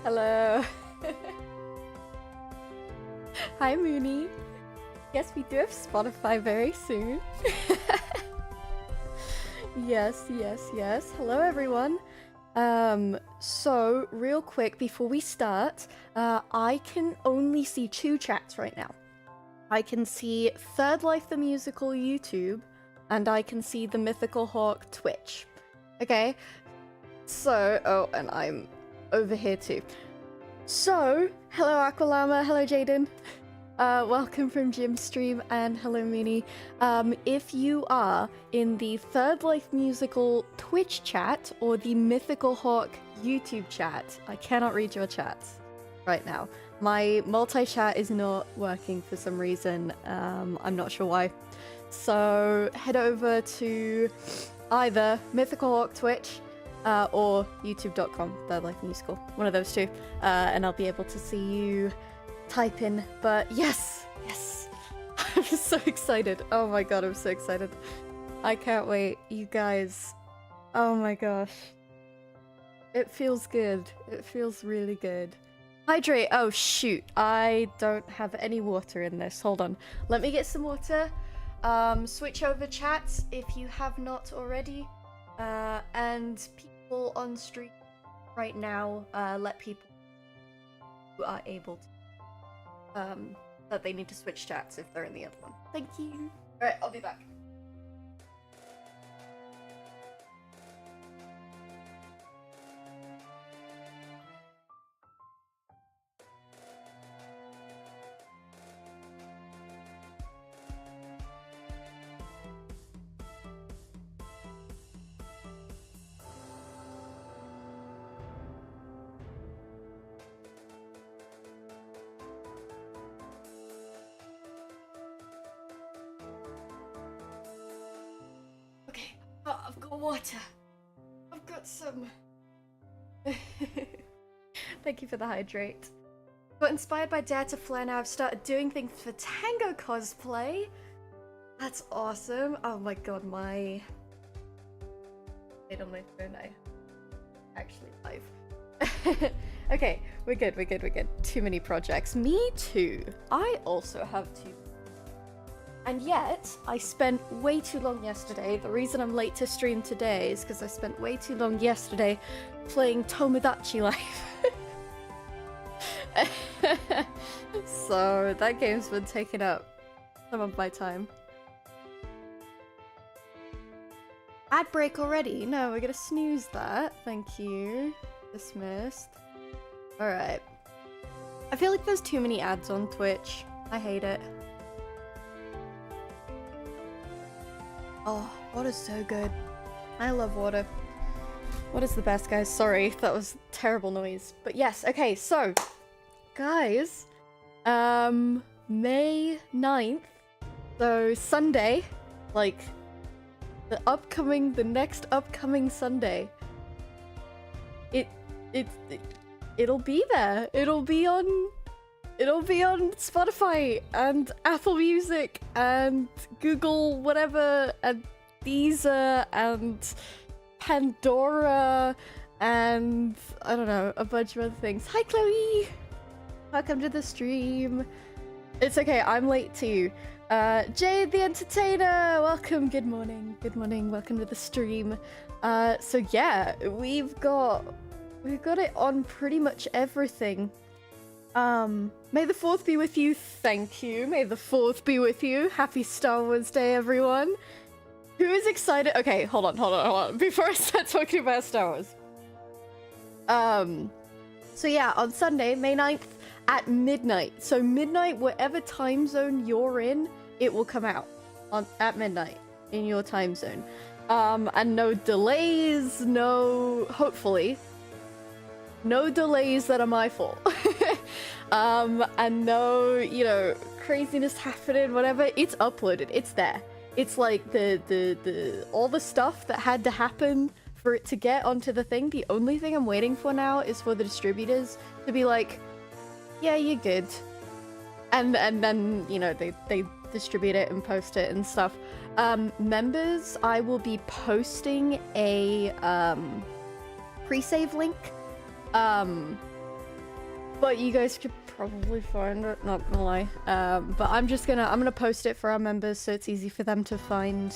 Hello. Hi, Mooney. Yes, we do have Spotify very soon. Yes, yes, yes. Hello, everyone. So real quick before we start, I can only see two chats right now. I can see Third Life the Musical YouTube, and I can see the Mythical Hawk Twitch. Okay? So, oh, and I'm over here too. So, hello Aqualama, hello Jaden. Welcome from Jim's stream, and hello Mooney. If you are in the Third Life Musical Twitch chat or the Mythical Hawk YouTube chat, I cannot read your chats right now. My multi-chat is not working for some reason. I'm not sure why. So head over to either Mythical Hawk Twitch or youtube.com, Third Life Musical. One of those two. And I'll be able to see you type in. But yes, yes. I'm so excited. Oh my god, I'm so excited. I can't wait. You guys. Oh my gosh. It feels good. It feels really good. Hydrate. Oh shoot. I don't have any water in this. Hold on. Let me get some water. Switch over chats if you have not already. And people on stream right now, let people who are able to, that they need to switch chats if they're in the other one. Thank you. Alright, I'll be back. Okay, oh, I've got water. I've got some. Thank you for the hydrate. Got inspired by Dare to Flare now. I've started doing things for Tango cosplay. That's awesome. Oh my god, my... Wait on my phone, I actually live. Okay, we're good, we're good, we're good. Too many projects. Me too. I also have two. And yet, I spent way too long yesterday. The reason I'm late to stream today is because I spent way too long yesterday playing Tomodachi Life. So that game's been taking up some of my time. Ad break already? No, we're gonna snooze that. Thank you. Dismissed. Alright. I feel like there's too many ads on Twitch. I hate it. Oh, water's so good. I love water. Water's the best, guys. Sorry, that was terrible noise. But yes, okay, so... Guys, May 9th, so Sunday, like, the next upcoming Sunday, it'll be there. It'll be on Spotify and Apple Music and Google whatever and Deezer and Pandora and I don't know, a bunch of other things. Hi Chloe! Welcome to the stream. It's okay, I'm late too. Jade the Entertainer! Welcome, good morning, welcome to the stream. So yeah, we've got it on pretty much everything. May the 4th be with you. Thank you. May the 4th be with you. Happy Star Wars Day, everyone. Who is excited? Okay, hold on. Before I start talking about Star Wars. So yeah, on Sunday, May 9th at midnight. So midnight, whatever time zone you're in, it will come out at midnight in your time zone. And no delays, hopefully, no delays that are my fault. And no, you know, craziness happening, whatever. It's uploaded. It's there. It's like the all the stuff that had to happen for it to get onto the thing. The only thing I'm waiting for now is for the distributors to be like, yeah, you're good. And then, you know, they distribute it and post it and stuff. Members, I will be posting a pre-save link but you guys could probably find it, not gonna lie. But I'm gonna post it for our members so it's easy for them to find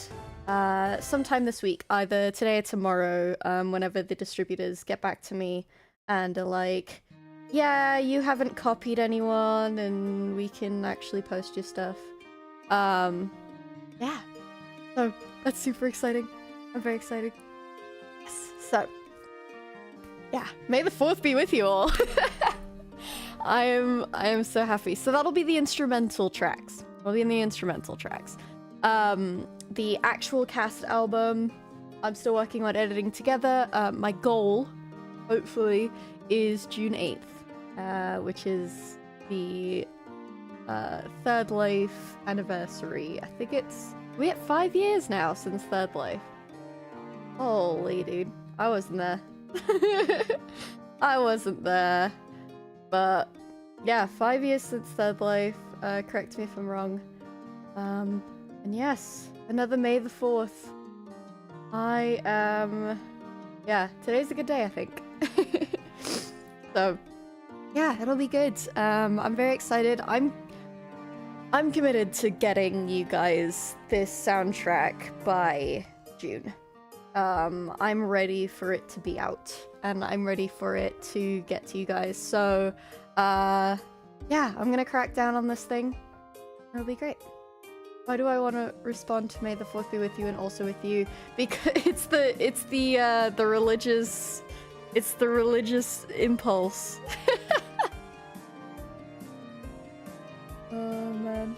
sometime this week, either today or tomorrow, whenever the distributors get back to me and are like, yeah, you haven't copied anyone and we can actually post your stuff. Yeah. So that's super exciting. I'm very excited. Yes. So yeah, may the 4th be with you all. I am so happy. So that'll be the instrumental tracks. Will be in the instrumental tracks. The actual cast album, I'm still working on editing together. My goal, hopefully, is June 8th, which is the Third Life anniversary. I think we're at 5 years now since Third Life. Holy dude, I wasn't there. I wasn't there. But yeah, 5 years since Third Life. Correct me if I'm wrong. And yes, another May the 4th. I am... Yeah, today's a good day, I think. So, yeah, it'll be good. I'm very excited. I'm committed to getting you guys this soundtrack by June. I'm ready for it to be out, and I'm ready for it to get to you guys. So, yeah, I'm gonna crack down on this thing. It'll be great. Why do I want to respond to May the 4th be with you and also with you? Because it's the religious impulse. Oh man.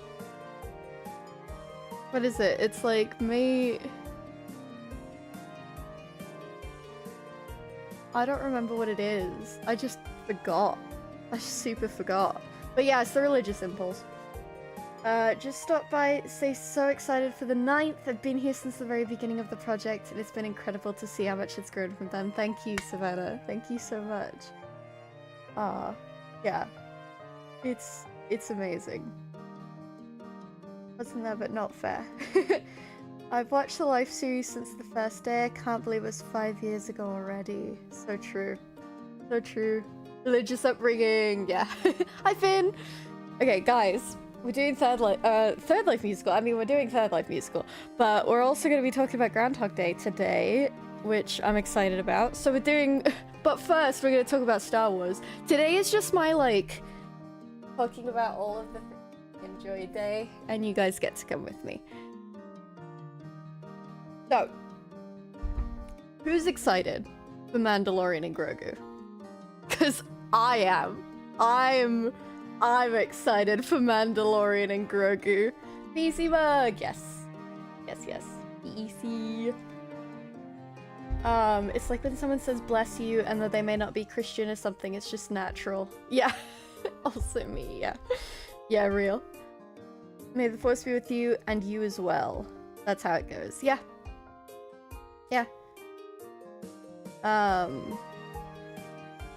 What is it? It's like May... I don't remember what it is. I just forgot. I super forgot. But yeah, it's the religious impulse. Just stop by, say so excited for the 9th. I've been here since the very beginning of the project, and it's been incredible to see how much it's grown from then. Thank you, Savannah. Thank you so much. Yeah. It's amazing. Wasn't there, but not fair. I've watched the Life series since the first day. I can't believe it was 5 years ago already. So true. So true. Religious upbringing. Yeah. Hi, Finn. Okay, guys. We're doing Third Life musical. I mean, we're doing Third Life musical, but we're also going to be talking about Groundhog Day today, which I'm excited about. So we're doing, but first we're going to talk about Star Wars. Today is just my, like, talking about all of the things I enjoy day, and you guys get to come with me. So, who's excited for Mandalorian and Grogu? Because I am. I'm excited for Mandalorian and Grogu. PC Mug, yes. Yes. PC. It's like when someone says bless you and that they may not be Christian or something, it's just natural. Yeah. Also me, yeah. Yeah, real. May the Force be with you and you as well. That's how it goes. Yeah. Yeah.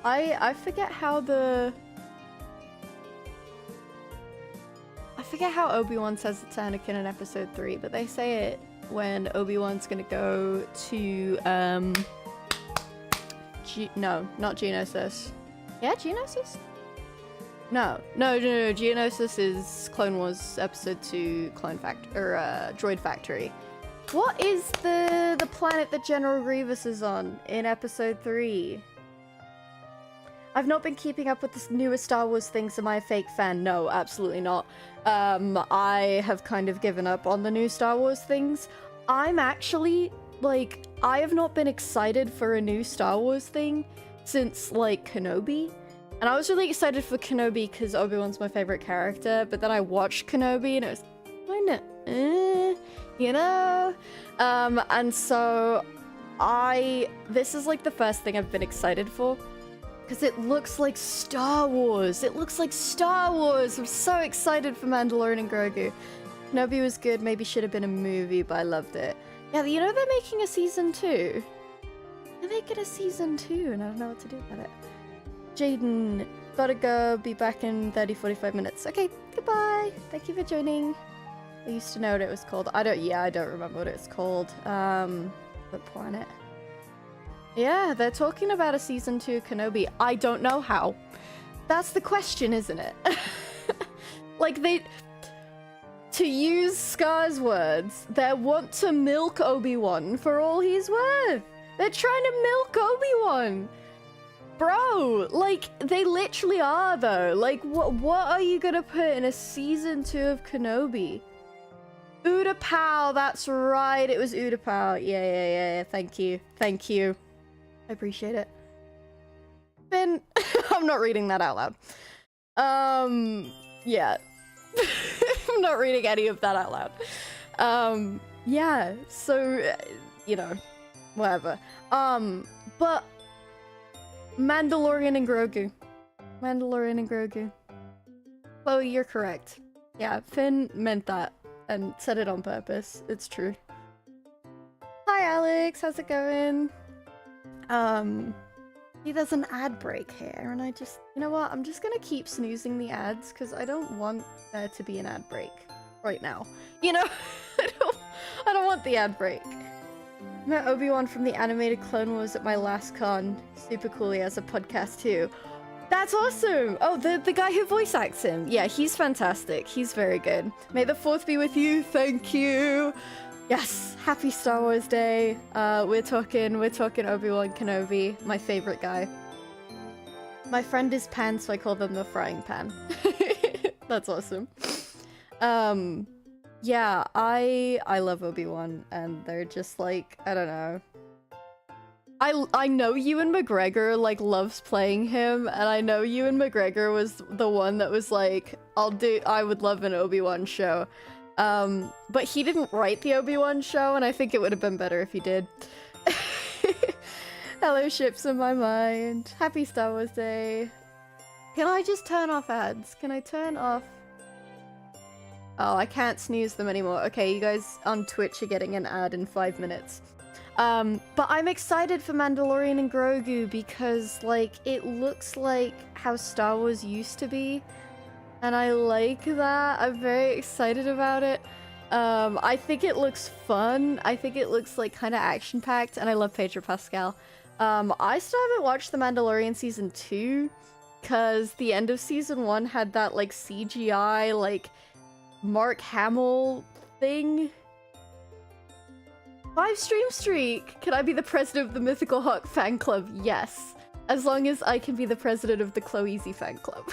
I forget how Obi-Wan says it to Anakin in episode 3, but they say it when Obi-Wan's gonna go to, no, not Geonosis. Yeah, Geonosis? No, Geonosis is Clone Wars episode 2 Droid Factory. What is the planet that General Grievous is on in episode 3? I've not been keeping up with the newest Star Wars things. Am I a fake fan? No, absolutely not. I have kind of given up on the new Star Wars things. I'm actually, like, I have not been excited for a new Star Wars thing since, like, Kenobi. And I was really excited for Kenobi because Obi-Wan's my favorite character, but then I watched Kenobi and it was kinda, you know? And so this is, like, the first thing I've been excited for. Because it looks like Star Wars. It looks like Star Wars. I'm so excited for Mandalorian and Grogu. Kenobi was good. Maybe should have been a movie, but I loved it. Yeah, you know they're making a season 2. They're making a season 2, and I don't know what to do about it. Jaden, gotta go. Be back in 30-45 minutes. Okay, goodbye. Thank you for joining. I used to know what it was called. I don't remember what it's called. What planet? Yeah, they're talking about a season 2 Kenobi. I don't know how, That's the question, isn't it? Like, to use Scar's words, they want to milk Obi-Wan for all he's worth. They're trying to milk Obi-Wan. Bro, like, they literally are, though. Like, what are you gonna put in a season 2 of Kenobi? Utapau, that's right, it was Utapau. Yeah, thank you. Thank you. I appreciate it. Finn, I'm not reading that out loud. Yeah. I'm not reading any of that out loud. Yeah, so, you know, whatever. But Mandalorian and Grogu. Mandalorian and Grogu. Chloe, you're correct. Yeah, Finn meant that and said it on purpose. It's true. Hi, Alex. How's it going? See, there's an ad break here, and I just... You know what? I'm just gonna keep snoozing the ads, because I don't want there to be an ad break right now. You know? I don't want the ad break. I met Obi-Wan from the animated Clone Wars at my last con. Super cool, he has a podcast too. That's awesome! Oh, the guy who voice acts him. Yeah, he's fantastic. He's very good. May the 4th be with you. Thank you! Yes, happy Star Wars Day. We're talking Obi-Wan Kenobi, my favorite guy. My friend is Pan, so I call them the frying pan. That's awesome. Yeah, I love Obi-Wan, and they're just like, I don't know. I know Ewan McGregor, like, loves playing him, and I know Ewan McGregor was the one that was like, I would love an Obi-Wan show. But he didn't write the Obi-Wan show, and I think it would have been better if he did. Hello, ships in my mind. Happy Star Wars Day. Can I just turn off ads? Can I turn off... Oh, I can't snooze them anymore. Okay, you guys on Twitch are getting an ad in 5 minutes. But I'm excited for Mandalorian and Grogu because, like, it looks like how Star Wars used to be. And I like that. I'm very excited about it. I think it looks fun. I think it looks, like, kind of action-packed, and I love Pedro Pascal. I still haven't watched The Mandalorian Season 2, because the end of Season 1 had that, like, CGI, like, Mark Hamill thing. 5-stream streak! Can I be the president of the Mythical Hawk fan club? Yes. As long as I can be the president of the Chloezy fan club.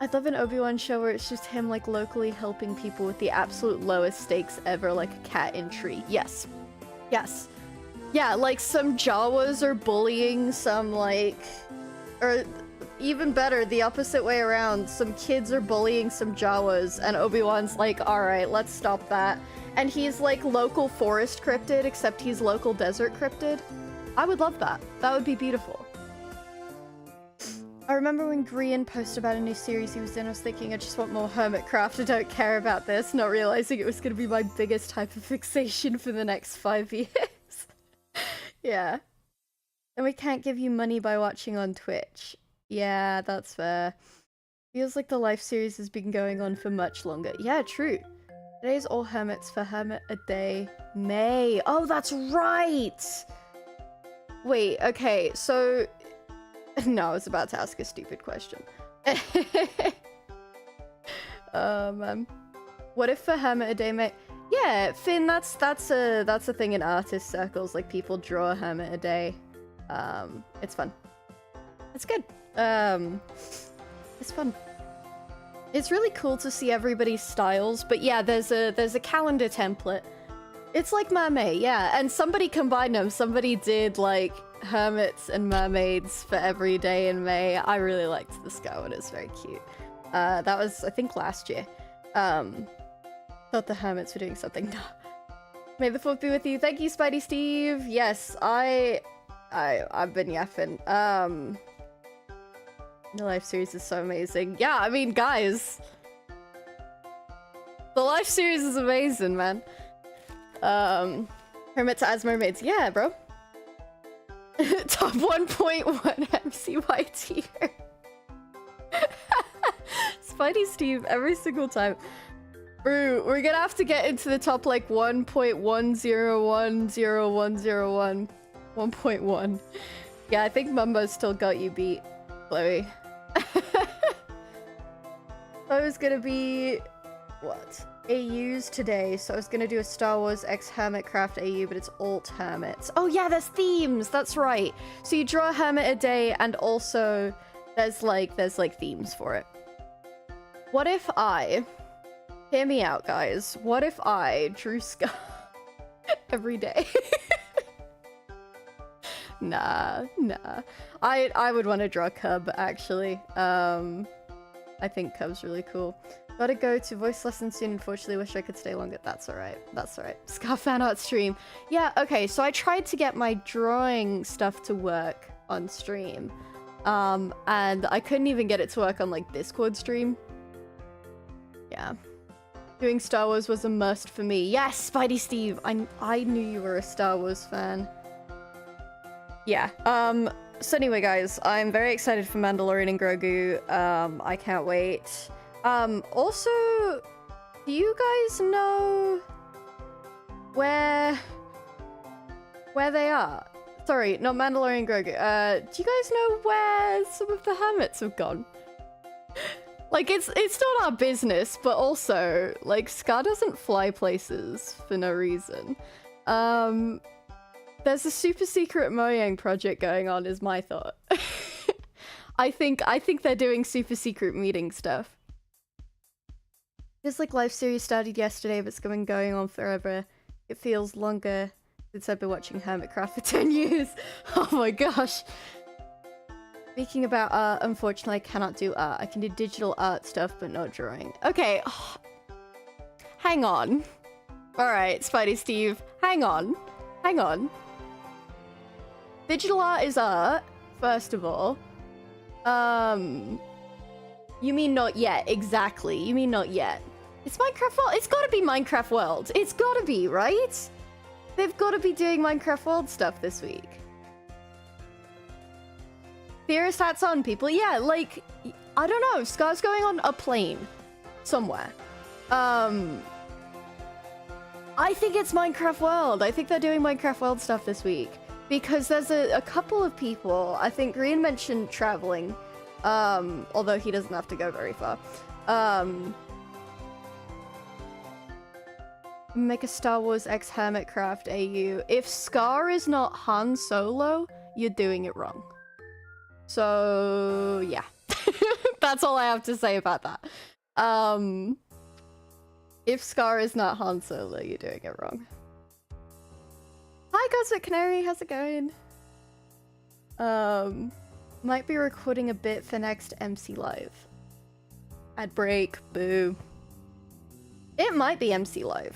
I'd love an Obi-Wan show where it's just him, like, locally helping people with the absolute lowest stakes ever, like a cat in tree. Yes. Yes. Yeah, like, some Jawas are bullying some, like... Or, even better, the opposite way around. Some kids are bullying some Jawas, and Obi-Wan's like, alright, let's stop that. And he's, like, local forest cryptid, except he's local desert cryptid. I would love that. That would be beautiful. I remember when Grian posted about a new series he was in, I was thinking I just want more Hermitcraft, I don't care about this, not realizing it was going to be my biggest type of fixation for the next 5 years. Yeah. And we can't give you money by watching on Twitch. Yeah, that's fair. Feels like the life series has been going on for much longer. Yeah, true. Today's all hermits for Hermit a Day. May. Oh, that's right! Wait, okay, so... No, I was about to ask a stupid question. What if for Hermit a Day, May? Yeah, Finn, that's a thing in artist circles. Like, people draw a hermit a day. It's fun. It's good. It's fun. It's really cool to see everybody's styles, but yeah, there's a calendar template. It's like mermaid, yeah, and somebody combined them. Somebody did, like, hermits and mermaids for every day in May. I really liked this guy, and it's very cute. That was, I think, last year. Thought the hermits were doing something. May the 4th be with you. Thank you, Spidey Steve. Yes, I've been yapping. The life series is so amazing. Yeah, I mean, guys, the life series is amazing, man. Hermits as mermaids. Yeah, bro. Top 1.1 MCY tier. Spidey Steve every single time. Bro, we're gonna have to get into the top, like, 1.10100101. 1.1. Yeah, I think Mumbo's still got you beat. Chloe. I was gonna be... what? AUs today, so I was gonna do a Star Wars X Hermitcraft AU, but it's alt hermits. Oh yeah, there's themes, that's right. So you draw a hermit a day, and also there's like themes for it. What if I... hear me out, guys. What if I drew Scar every day? Nah. I would want to draw Cub, actually. I think Cub's really cool. Gotta go to voice lesson soon, unfortunately. Wish I could stay longer. That's alright. That's alright. Scar fan art stream. Yeah, okay, so I tried to get my drawing stuff to work on stream. And I couldn't even get it to work on, like, Discord stream. Yeah. Doing Star Wars was a must for me. Yes, Spidey Steve! I knew you were a Star Wars fan. Yeah, so anyway, guys, I'm very excited for Mandalorian and Grogu. I can't wait. Also, do you guys know where they are? Sorry, not Mandalorian and Grogu. Do you guys know where some of the hermits have gone? Like, it's not our business, but also, like, Scar doesn't fly places for no reason. There's a super secret Mojang project going on, is my thought. I think they're doing super secret meeting stuff. This, like, live series started yesterday, but it's been going on forever. It feels longer since I've been watching Hermitcraft for 10 years. Oh my gosh. Speaking about art, unfortunately I cannot do art. I can do digital art stuff, but not drawing. Okay. Hang on. Alright, Spidey Steve. Hang on. Digital art is art, first of all. You mean not yet, exactly. You mean not yet. It's Minecraft World. It's gotta be Minecraft World. It's gotta be, right? They've gotta be doing Minecraft World stuff this week. Theorist hats on, people. Yeah, like, I don't know. Scar's going on a plane somewhere. I think it's Minecraft World. I think they're doing Minecraft World stuff this week. Because there's a couple of people. I think Green mentioned traveling. Although he doesn't have to go very far. Make a Star Wars X Hermitcraft AU. If Scar is not Han Solo, you're doing it wrong. So, yeah. That's all I have to say about that. If Scar is not Han Solo, you're doing it wrong. Hi, Cosmic Canary, how's it going? Might be recording a bit for next MC Live. Ad break, boo. It might be MC Live.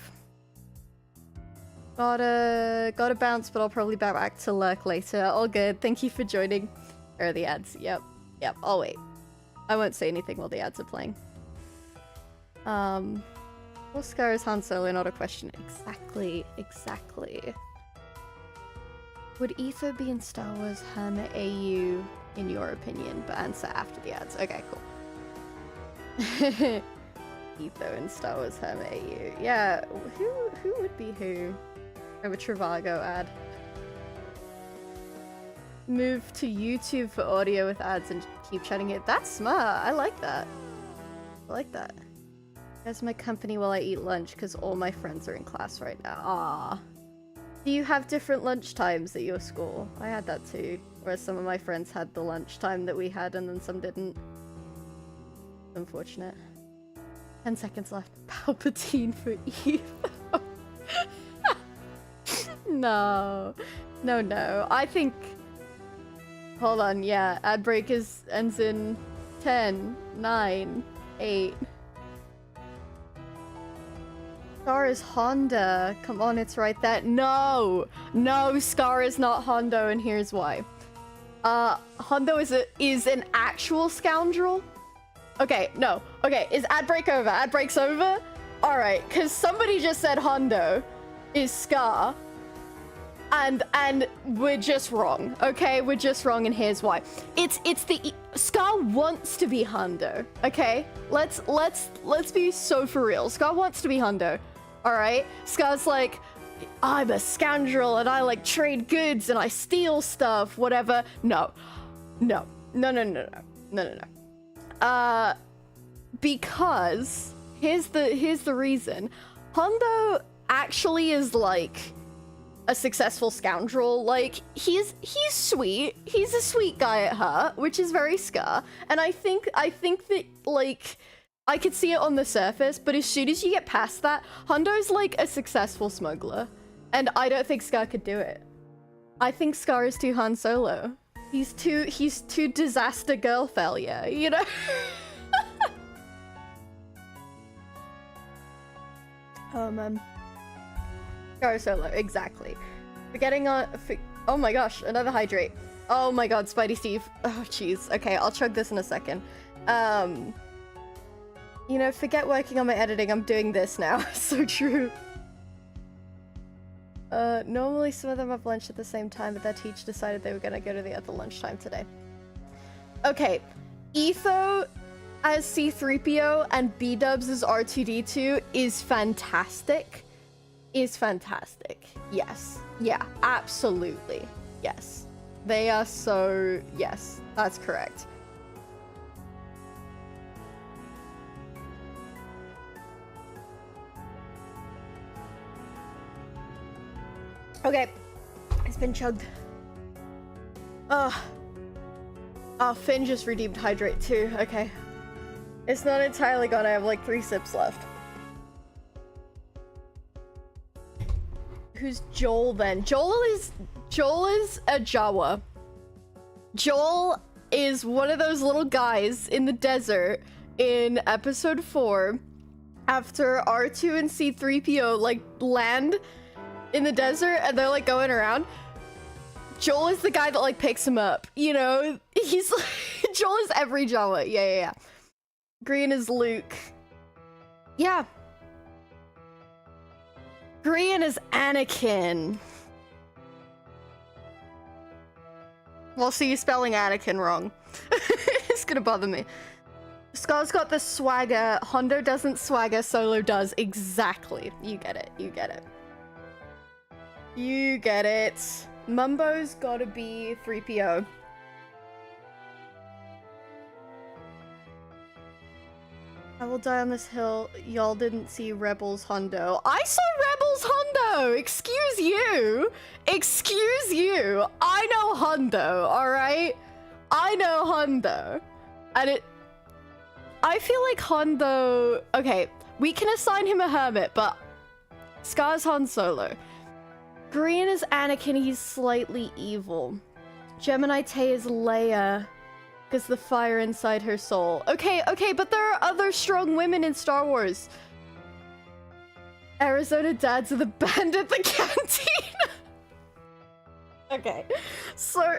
Gotta bounce, but I'll probably bounce back to lurk later. All good, thank you for joining. There are the ads, yep, I'll wait. I won't say anything while the ads are playing. Well, Scar is Han Solo, not a question. Exactly. Would Etho be in Star Wars Hermit AU, in your opinion? But answer after the ads. Okay, cool. Etho in Star Wars Hermit AU. Yeah, who would be who? I have a Trivago ad. Move to YouTube for audio with ads and keep chatting it. That's smart. I like that. That's my company while I eat lunch because all my friends are in class right now. Ah. Do you have different lunch times at your school? I had that too. Whereas some of my friends had the lunchtime that we had and then some didn't. Unfortunate. 10 seconds left. Palpatine for Eve. No. I think... Hold on, yeah. Ad break ends in 10, 9, 8. Scar is Honda. Come on, it's right there. No, Scar is not Hondo, and here's why. Hondo is an actual scoundrel. Okay, no. Okay, is ad break over? Ad break's over? Alright, because somebody just said Hondo is Scar. And we're just wrong, okay? We're just wrong, and here's why. It's the Scar wants to be Hondo, okay? Let's be so for real. Scar wants to be Hondo, all right? Scar's like, I'm a scoundrel and I like trade goods and I steal stuff, whatever. No. No. Because here's the reason. Hondo actually is like a successful scoundrel. Like he's sweet. He's a sweet guy at heart, which is very Scar. And I think that like I could see it on the surface, but as soon as you get past that, Hondo's like a successful smuggler. And I don't think Scar could do it. I think Scar is too Han Solo. He's too disaster girl failure, you know? Scar Solo, exactly. Forgetting on... oh my gosh, another hydrate. Oh my god, Spidey Steve. Oh jeez. Okay, I'll chug this in a second. You know, forget working on my editing, I'm doing this now. So true. Normally some of them have lunch at the same time, but their teacher decided they were gonna go to the other lunchtime today. Okay, Etho as C-3PO and B-Dubs as R2-D2 is fantastic. Is fantastic. Yes. Yeah, absolutely. Yes. They are so... yes, that's correct. Okay, it's been chugged. Oh, Finn just redeemed hydrate too. Okay, it's not entirely gone. I have like 3 sips left. Who's Joel then? Joel is a Jawa. Joel is one of those little guys in the desert in episode 4 after R2 and C-3PO like land in the desert and they're like going around. Joel is the guy that like picks him up, you know? He's Joel is every Jawa. Yeah. Green is Luke. Yeah. Green is Anakin. Well, see, you're spelling Anakin wrong. It's gonna bother me. Scar's got the swagger. Hondo doesn't swagger, Solo does. Exactly. You get it. You get it. You get it. Mumbo's gotta be 3PO. I will die on this hill. Y'all didn't see Rebels Hondo. I saw Rebels Hondo! Excuse you! Excuse you! I know Hondo, alright? I know Hondo. And I feel like Hondo... okay, we can assign him a hermit, but... Scar's Han Solo. Green is Anakin, he's slightly evil. Gemini Tay is Leia, because the fire inside her soul. Okay, but there are other strong women in Star Wars. Arizona dads are the band at the canteen. Okay, so...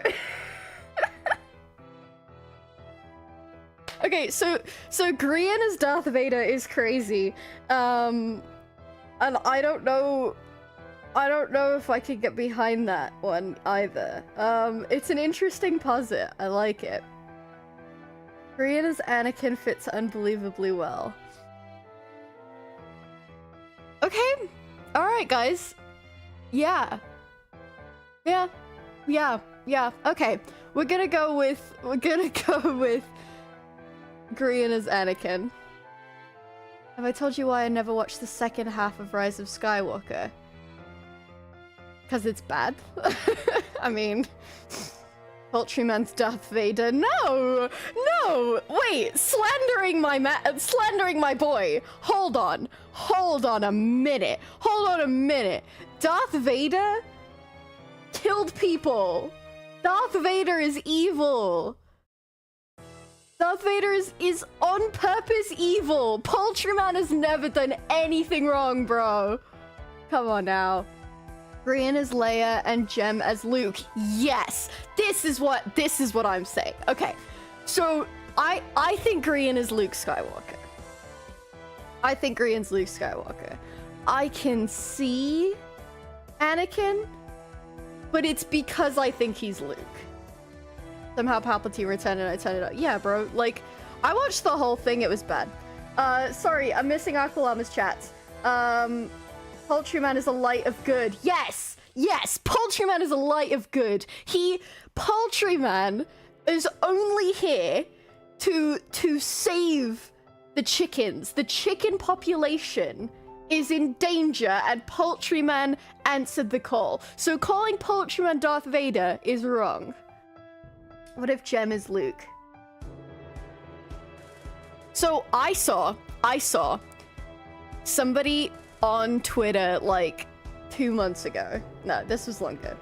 okay, so Grian as Darth Vader is crazy. And I don't know if I can get behind that one either. It's an interesting posit. I like it. Grian as Anakin fits unbelievably well. Okay. Alright, guys. Yeah. Okay. We're gonna go with Grian as Anakin. Have I told you why I never watched the second half of Rise of Skywalker? Because it's bad. I mean, Poultryman's Darth Vader. No, wait, slandering my boy. Hold on a minute. Darth Vader killed people. Darth Vader is evil. Darth Vader is on purpose evil. Poultryman has never done anything wrong, bro. Come on now. Grian as Leia and Jem as Luke. Yes, this is what I'm saying. Okay, so I think Grian is Luke Skywalker. I think Grian's Luke Skywalker. I can see Anakin, but it's because I think he's Luke. Somehow Palpatine returned and I turned it up. Yeah, bro. Like, I watched the whole thing. It was bad. Sorry, I'm missing Aqualama's chats. Poultryman is a light of good. Yes! Poultryman is a light of good. Poultryman is only here to save the chickens. The chicken population is in danger, and Poultryman answered the call. So calling Poultryman Darth Vader is wrong. What if Jem is Luke? So I saw somebody on Twitter like 2 months ago. No, this was longer.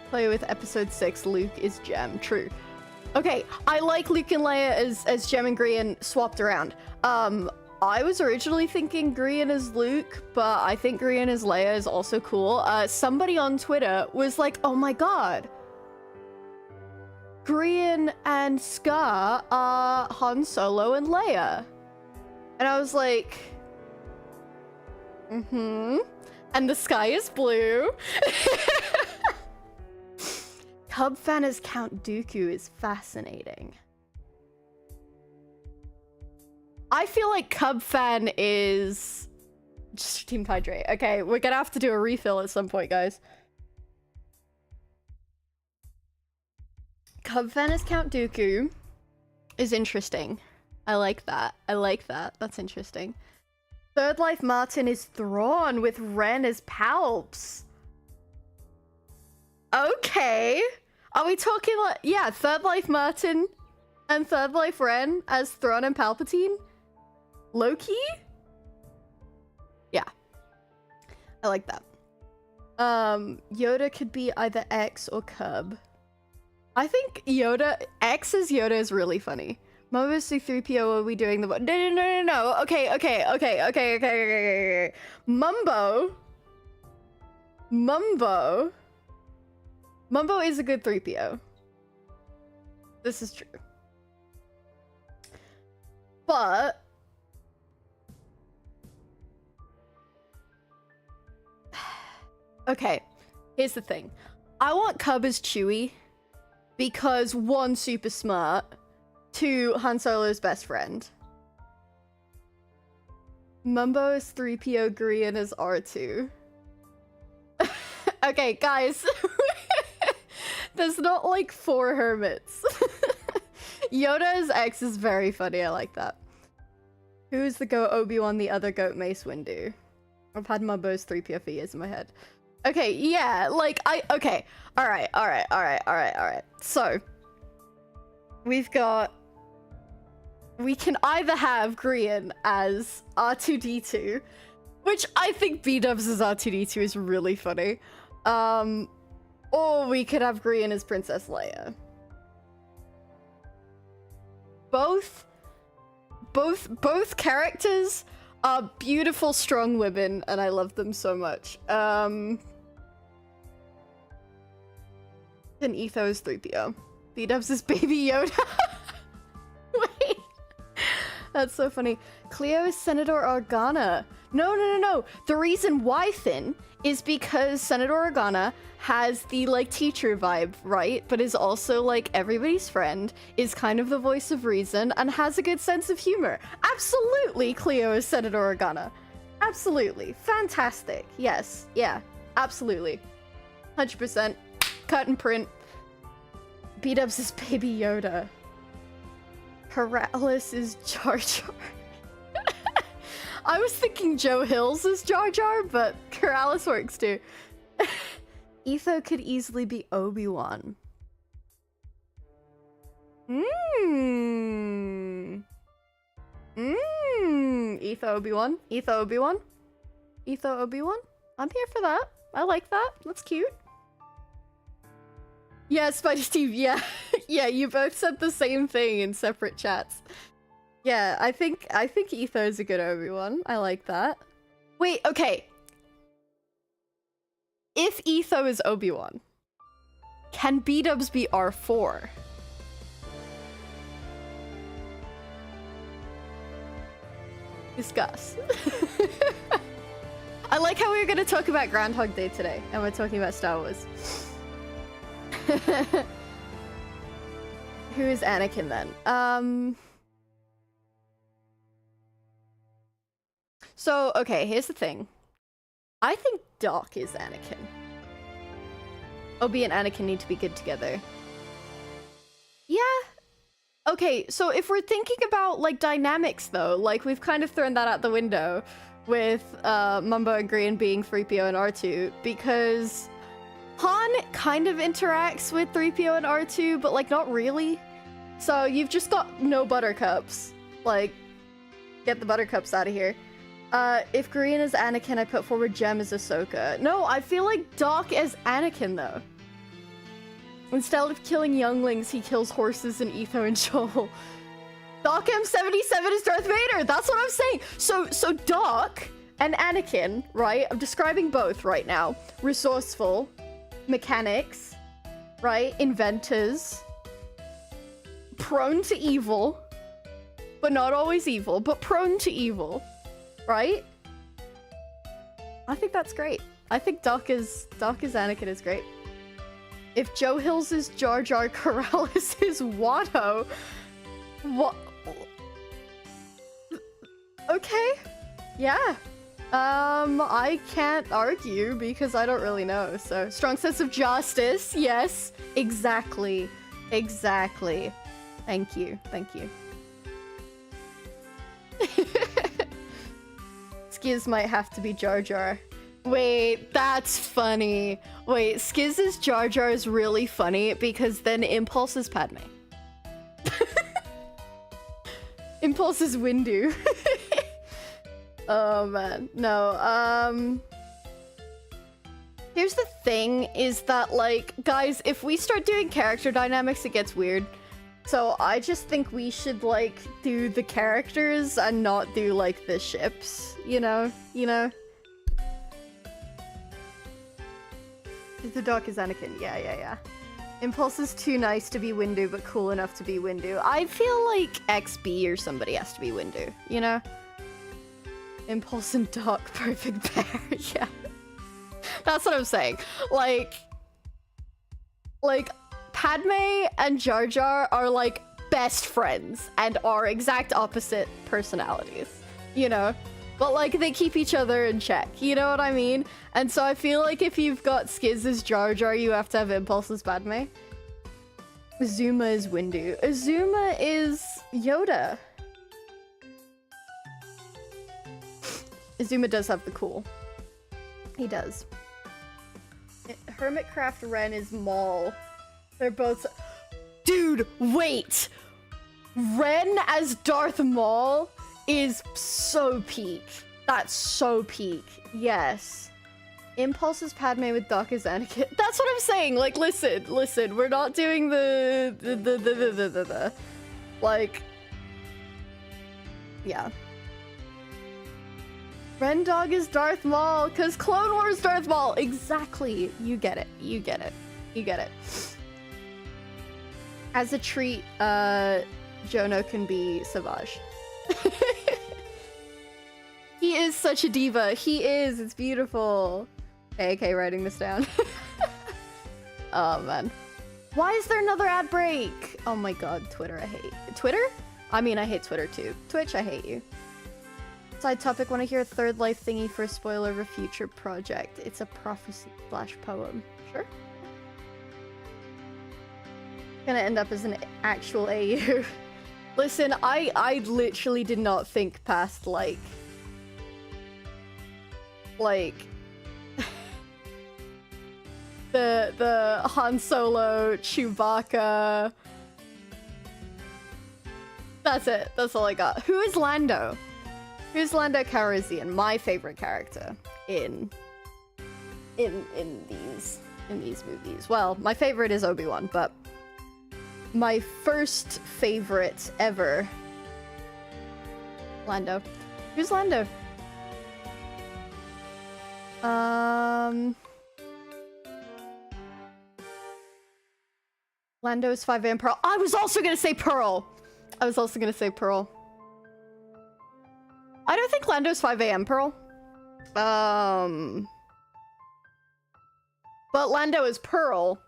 Play with episode 6, Luke is Jem. True. Okay, I like Luke and Leia as Jem and Grian swapped around. I was originally thinking Grian as Luke, but I think Grian as Leia is also cool. Somebody on Twitter was like, oh my god, Grian and Scar are Han Solo and Leia. And I was like, and the sky is blue. Cub fan as Count Dooku is fascinating. I feel like Cub fan is just Team Hydrate. Okay, we're gonna have to do a refill at some point, guys. Cub fan as Count Dooku is interesting. I like that. I like that. That's interesting. Third Life Martin is Thrawn with Ren as Palps. Okay. Are we talking like, yeah, Third Life Martin and Third Life Ren as Thrawn and Palpatine? Loki? Yeah. I like that. Yoda could be either X or Cub. I think Yoda, X as Yoda is really funny. Momo C3PO, are we doing the... No. Okay. Mumbo is a good 3PO. This is true. But... okay, here's the thing. I want Cub as Chewie because 1, super smart, 2, Han Solo's best friend. Mumbo is 3PO, Grian is R2. Okay, guys. There's not like 4 hermits. Yoda as X is very funny, I like that. Who's the goat Obi-Wan, the other goat Mace Windu? I've had Mumbo's 3PO for years in my head. Okay, yeah, like, okay. Alright. So, we can either have Grian as R2-D2, which I think B-dubs as R2-D2 is really funny. Or we could have Grian as Princess Leia. Both characters are beautiful, strong women, and I love them so much. And Etho is 3PO. B-dubs is Baby Yoda. Wait. That's so funny. Cleo is Senator Organa. No. The reason why, Finn, is because Senator Organa has the, like, teacher vibe, right? But is also, like, everybody's friend, is kind of the voice of reason, and has a good sense of humor. Absolutely, Cleo is Senator Organa. Absolutely. Fantastic. Yes. Yeah. Absolutely. 100%. Cut and print. B-dubs is Baby Yoda. Keralis is Jar Jar. I was thinking Joe Hills is Jar Jar, but Keralis works too. Etho could easily be Obi-Wan. Etho Obi-Wan? Etho Obi-Wan? Etho Obi-Wan? I'm here for that. I like that. That's cute. Yeah, Spidey Steve, yeah. Yeah, you both said the same thing in separate chats. Yeah, I think Etho is a good Obi-Wan. I like that. Wait, okay. If Etho is Obi-Wan, can B-dubs be R4? Discuss. I like how we were going to talk about Groundhog Day today, and we're talking about Star Wars. Who is Anakin then? So, okay, here's the thing. I think Doc is Anakin. Obi and Anakin need to be good together. Yeah. Okay, so if we're thinking about, like, dynamics, though, like, we've kind of thrown that out the window with Mumbo and Grian being 3PO and R2, because Han kind of interacts with 3PO and R2, but, like, not really. So you've just got no buttercups. Like, get the buttercups out of here. If Grian is Anakin, I put forward Jem as Ahsoka. No, I feel like Doc as Anakin, though. Instead of killing younglings, he kills horses and Etho and Joel. Doc M77 is Darth Vader! That's what I'm saying! So Doc and Anakin, right? I'm describing both right now. Resourceful. Mechanics. Right? Inventors. Prone to evil. But not always evil, but prone to evil. Right? I think that's great. I think Doc as Anakin is great. If Joe Hills is Jar Jar, Corrales is Watto. What? Okay. Yeah. I can't argue because I don't really know. So, strong sense of justice. Yes. Exactly. Exactly. Thank you. Thank you. Skiz might have to be Jar Jar. Wait, that's funny. Wait, Skiz's Jar Jar is really funny because then Impulse is Padme. Impulse is Windu. Oh man, no, here's the thing, is that, like, guys, if we start doing character dynamics, it gets weird. So I just think we should, like, do the characters and not do, like, the ships, you know? You know? The Doc is Anakin. Yeah. Impulse is too nice to be Windu, but cool enough to be Windu. I feel like XB or somebody has to be Windu, you know? Impulse and Doc, perfect pair. Yeah. That's what I'm saying. Like, Padme and Jar Jar are, like, best friends and are exact opposite personalities, you know? But, like, they keep each other in check, you know what I mean? And so I feel like if you've got Skiz as Jar Jar, you have to have Impulse as Padme. Azuma is Windu. Azuma is Yoda. Azuma does have the cool. He does. Hermitcraft Ren is Maul. They're both... Dude, wait! Ren as Darth Maul is so peak. That's so peak. Yes. Impulse is Padme with Doc as Anakin. That's what I'm saying. Like, listen. We're not doing the like, yeah. Ren Dog is Darth Maul, cause Clone Wars Darth Maul. Exactly. You get it. As a treat, Jono can be Savage. He is such a diva. He is. It's beautiful. Okay, writing this down. Oh, man. Why is there another ad break? Oh my god, Twitter, I hate. Twitter? I mean, I hate Twitter too. Twitch, I hate you. Side topic, want to hear a third life thingy for a spoiler of a future project. It's a prophecy / poem. Sure. Gonna end up as an actual AU. Listen, I literally did not think past, like the Han Solo, Chewbacca. That's it. That's all I got. Who is Lando? Who's Lando Calrissian? My favorite character in these movies. Well, my favorite is Obi-Wan, but my first favorite ever, Lando. Who's Lando? Lando is 5AM Pearl. I was also gonna say Pearl. I don't think Lando's 5AM Pearl. But Lando is Pearl.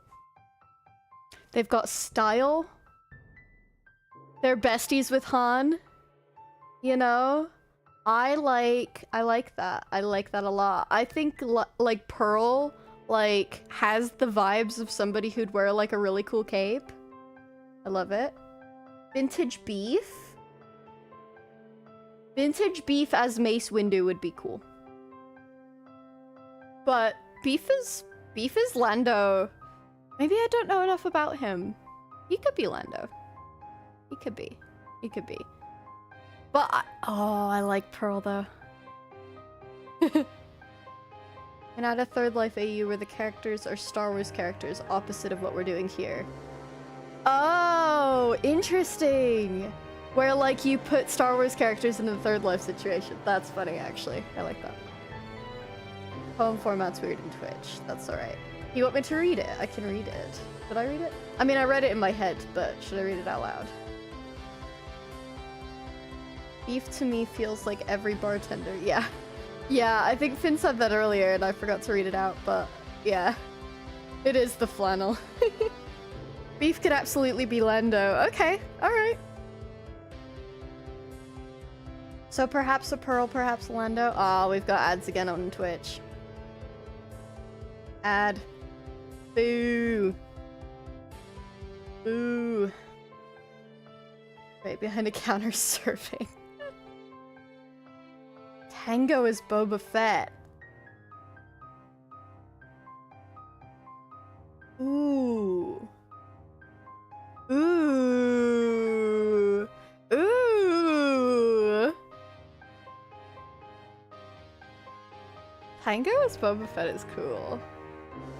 They've got style. They're besties with Han. You know? I like that. I like that a lot. I think like Pearl like, has the vibes of somebody who'd wear, like, a really cool cape. I love it. Vintage Beef? Vintage Beef as Mace Windu would be cool. But Beef is Lando. Maybe I don't know enough about him. He could be Lando. He could be. He could be. But I like Pearl though. And add a Third Life AU where the characters are Star Wars characters, opposite of what we're doing here. Oh, interesting. Where like you put Star Wars characters in the Third Life situation. That's funny actually. I like that. Poem format's weird in Twitch. That's alright. You want me to read it? I can read it. Did I read it? I mean, I read it in my head, but should I read it out loud? Beef to me feels like every bartender. Yeah. Yeah, I think Finn said that earlier and I forgot to read it out, but yeah. It is the flannel. Beef could absolutely be Lando. Okay, alright. So perhaps a Pearl, perhaps Lando. Oh, we've got ads again on Twitch. Ad. Boo. Boo. Right behind a counter serving. Tango is Boba Fett. Ooh. Ooh. Ooh. Tango as Boba Fett is cool.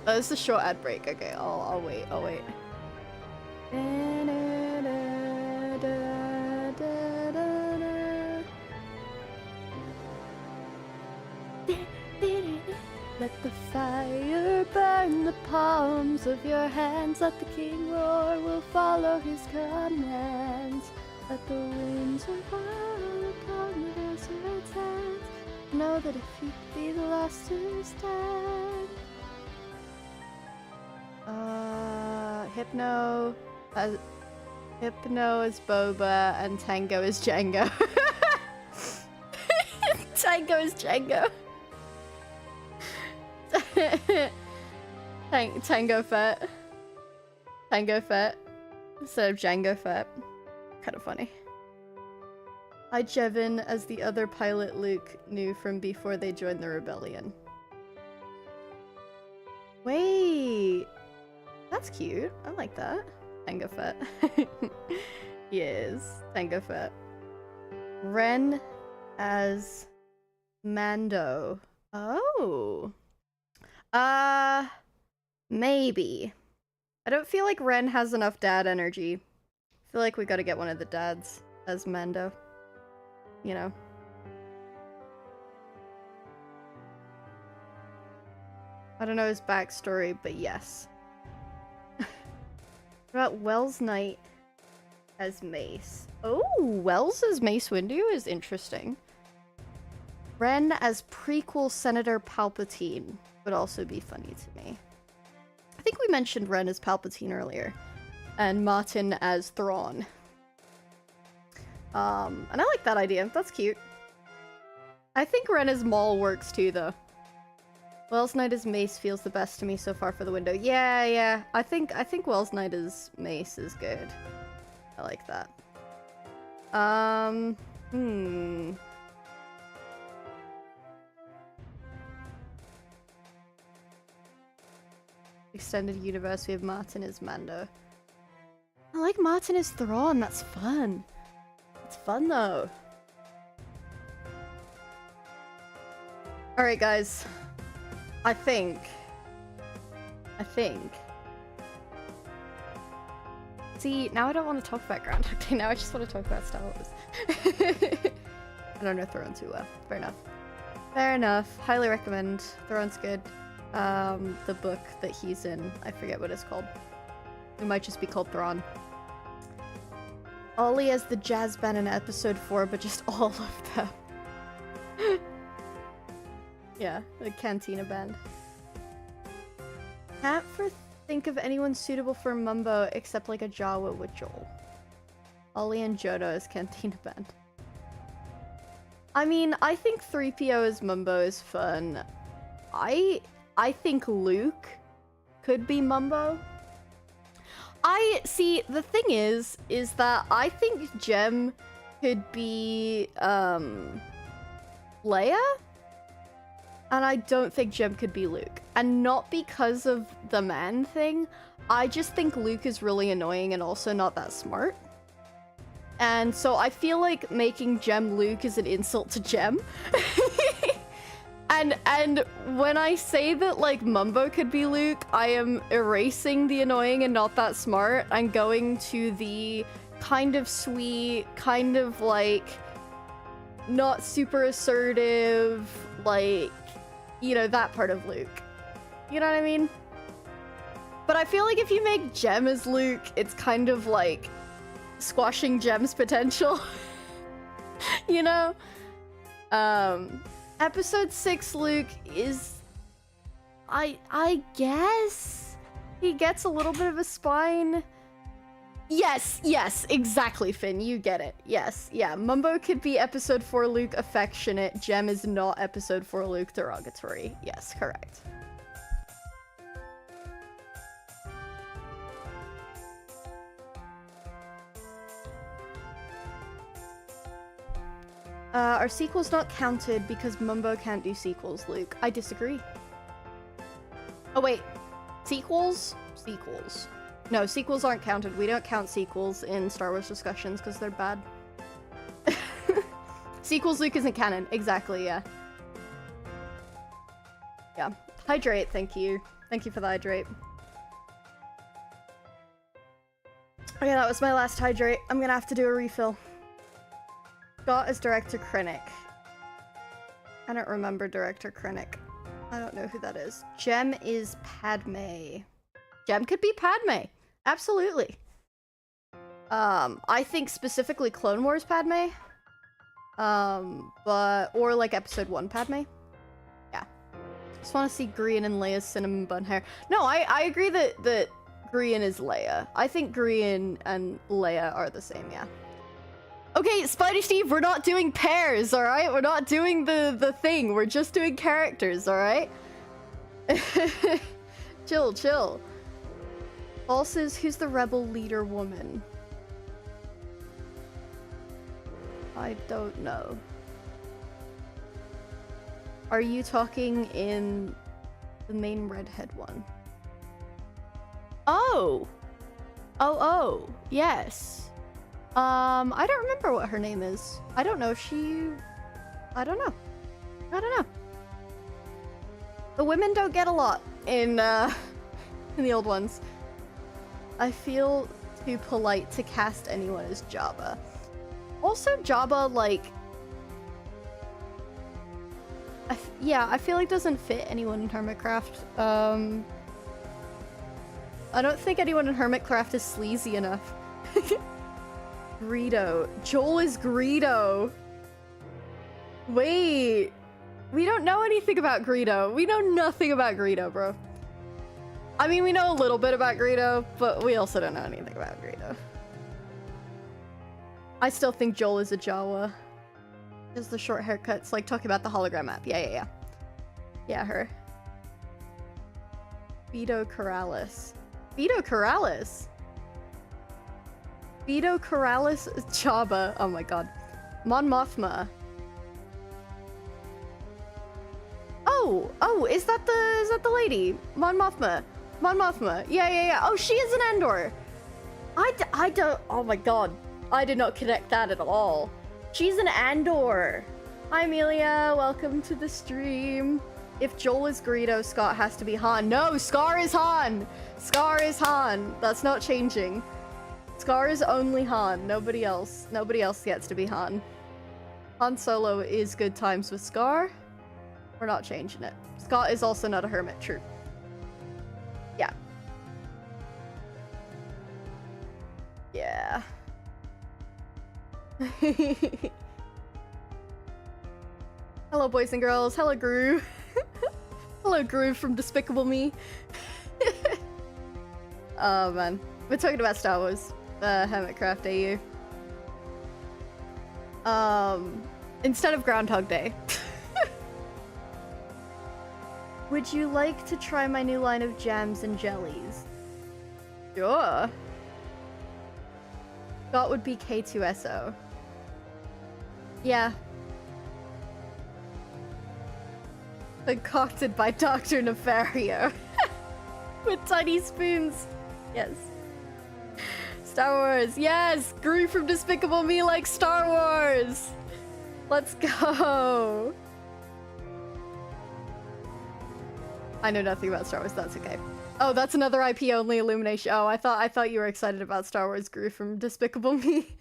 Oh, this is a short ad break. Okay, I'll wait. I'll wait. Let the fire burn the palms of your hands. Let the king roar, we'll follow his commands. Let the winds whirl upon the desert's sands. Know that if you be the last to stand. Hypno is Boba and Tango is Django. Tango is Django. Tango Fett. Tango Fett instead of Django Fett. Kind of funny. Hi Jevin as the other pilot Luke knew from before they joined the rebellion. Wait. That's cute. I like that. Tango Fett. Yes. Tango Fett. Ren as Mando. Oh. Maybe. I don't feel like Ren has enough dad energy. I feel like we gotta get one of the dads as Mando. You know. I don't know his backstory, but yes. What about Wells Knight as Mace? Oh, Wells as Mace Windu is interesting. Ren as prequel Senator Palpatine would also be funny to me. I think we mentioned Ren as Palpatine earlier. And Martin as Thrawn. And I like that idea. That's cute. I think Ren as Maul works too, though. Wells Knight as Mace feels the best to me so far for the window. Yeah. I think Wells Knight as Mace is good. I like that. Extended universe, we have Martin as Mando. I like Martin as Thrawn, that's fun. It's fun though. Alright guys. I think. See, now I don't want to talk about Groundhog Day, now I just want to talk about Star Wars. I don't know Thrawn too well. Fair enough. Fair enough. Highly recommend. Thrawn's good. The book that he's in, I forget what it's called. It might just be called Thrawn. Ollie as the jazz band in episode 4, but just all of them. Yeah, the Cantina band. Can't think of anyone suitable for Mumbo except like a Jawa with Joel. Ollie and Jodo as Cantina band. I mean, I think 3PO as Mumbo is fun. I I think Luke could be Mumbo. I see, the thing is that I think Jem could be Leia, and I don't think Jem could be Luke. And not because of the man thing, I just think Luke is really annoying and also not that smart. And so I feel like making Jem Luke is an insult to Jem. And when I say that, like, Mumbo could be Luke, I am erasing the annoying and not that smart and going to the kind of sweet, kind of, like, not super assertive, like, you know, that part of Luke. You know what I mean? But I feel like if you make Jem as Luke, it's kind of, like, squashing Jem's potential. You know? Episode 6 Luke is... I guess? He gets a little bit of a spine. Yes, exactly, Finn, you get it. Yes, yeah, Mumbo could be episode 4 Luke affectionate, Jem is not episode 4 Luke derogatory. Yes, correct. Are sequels not counted because Mumbo can't do sequels, Luke? I disagree. Oh wait, sequels? Sequels. No, sequels aren't counted. We don't count sequels in Star Wars discussions because they're bad. Sequels, Luke isn't canon. Exactly, yeah. Yeah. Hydrate, thank you. Thank you for the hydrate. Okay, that was my last hydrate. I'm gonna have to do a refill. Scott is Director Krennic. I don't remember Director Krennic. I don't know who that is. Jem is Padme. Jem could be Padme. Absolutely. I think specifically Clone Wars Padme. Or like episode 1 Padme. Yeah. Just want to see Grian and Leia's cinnamon bun hair. No, I agree that Grian is Leia. I think Grian and Leia are the same, yeah. Okay, Spidey Steve, we're not doing pairs, alright? We're not doing the thing. We're just doing characters, alright? Chill. Paul says, who's the rebel leader woman? I don't know. Are you talking in the main redhead one? Oh, yes. I don't remember what her name is. I don't know if she... I don't know. The women don't get a lot in the old ones. I feel too polite to cast anyone as Jabba. Also, Jabba, like... yeah, I feel like doesn't fit anyone in Hermitcraft. I don't think anyone in Hermitcraft is sleazy enough. Greedo. Joel is Greedo. Wait. We don't know anything about Greedo. We know nothing about Greedo, bro. I mean, we know a little bit about Greedo, but we also don't know anything about Greedo. I still think Joel is a Jawa. Just the short haircuts, like talking about the hologram app. Yeah. Yeah, her. Vito Corrales. Vito Corrales? Vito Corrales Chaba. Oh my god. Mon Mothma. Oh, is that the lady? Mon Mothma. Yeah. Oh, she is an Andor. I don't, oh my god. I did not connect that at all. She's an Andor. Hi, Amelia. Welcome to the stream. If Joel is Greedo, Scott has to be Han. No, Scar is Han. That's not changing. Scar is only Han. Nobody else gets to be Han. Han Solo is good times with Scar. We're not changing it. Scott is also not a hermit, true. Yeah. Yeah. Hello, boys and girls. Hello, Gru. Hello, Gru from Despicable Me. Oh, man. We're talking about Star Wars. Hermitcraft AU. Instead of Groundhog Day. Would you like to try my new line of jams and jellies? Sure. Scott would be K2SO. Yeah. Concocted by Dr. Nefario. With tiny spoons. Yes. Star Wars. Yes! Gru from Despicable Me like Star Wars! Let's go! I know nothing about Star Wars, that's okay. Oh, that's another IP only Illumination. Oh, I thought you were excited about Star Wars Gru from Despicable Me.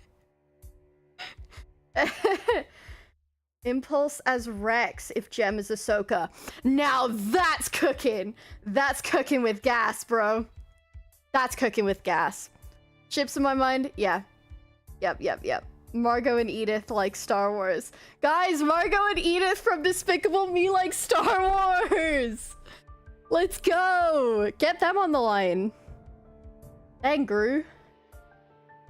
Impulse as Rex if Jem is Ahsoka. Now that's cooking! That's cooking with gas, bro. That's cooking with gas. Ships in my mind? Yeah. Yep. Margot and Edith like Star Wars. Guys, Margot and Edith from Despicable Me like Star Wars! Let's go! Get them on the line. Dang, Gru.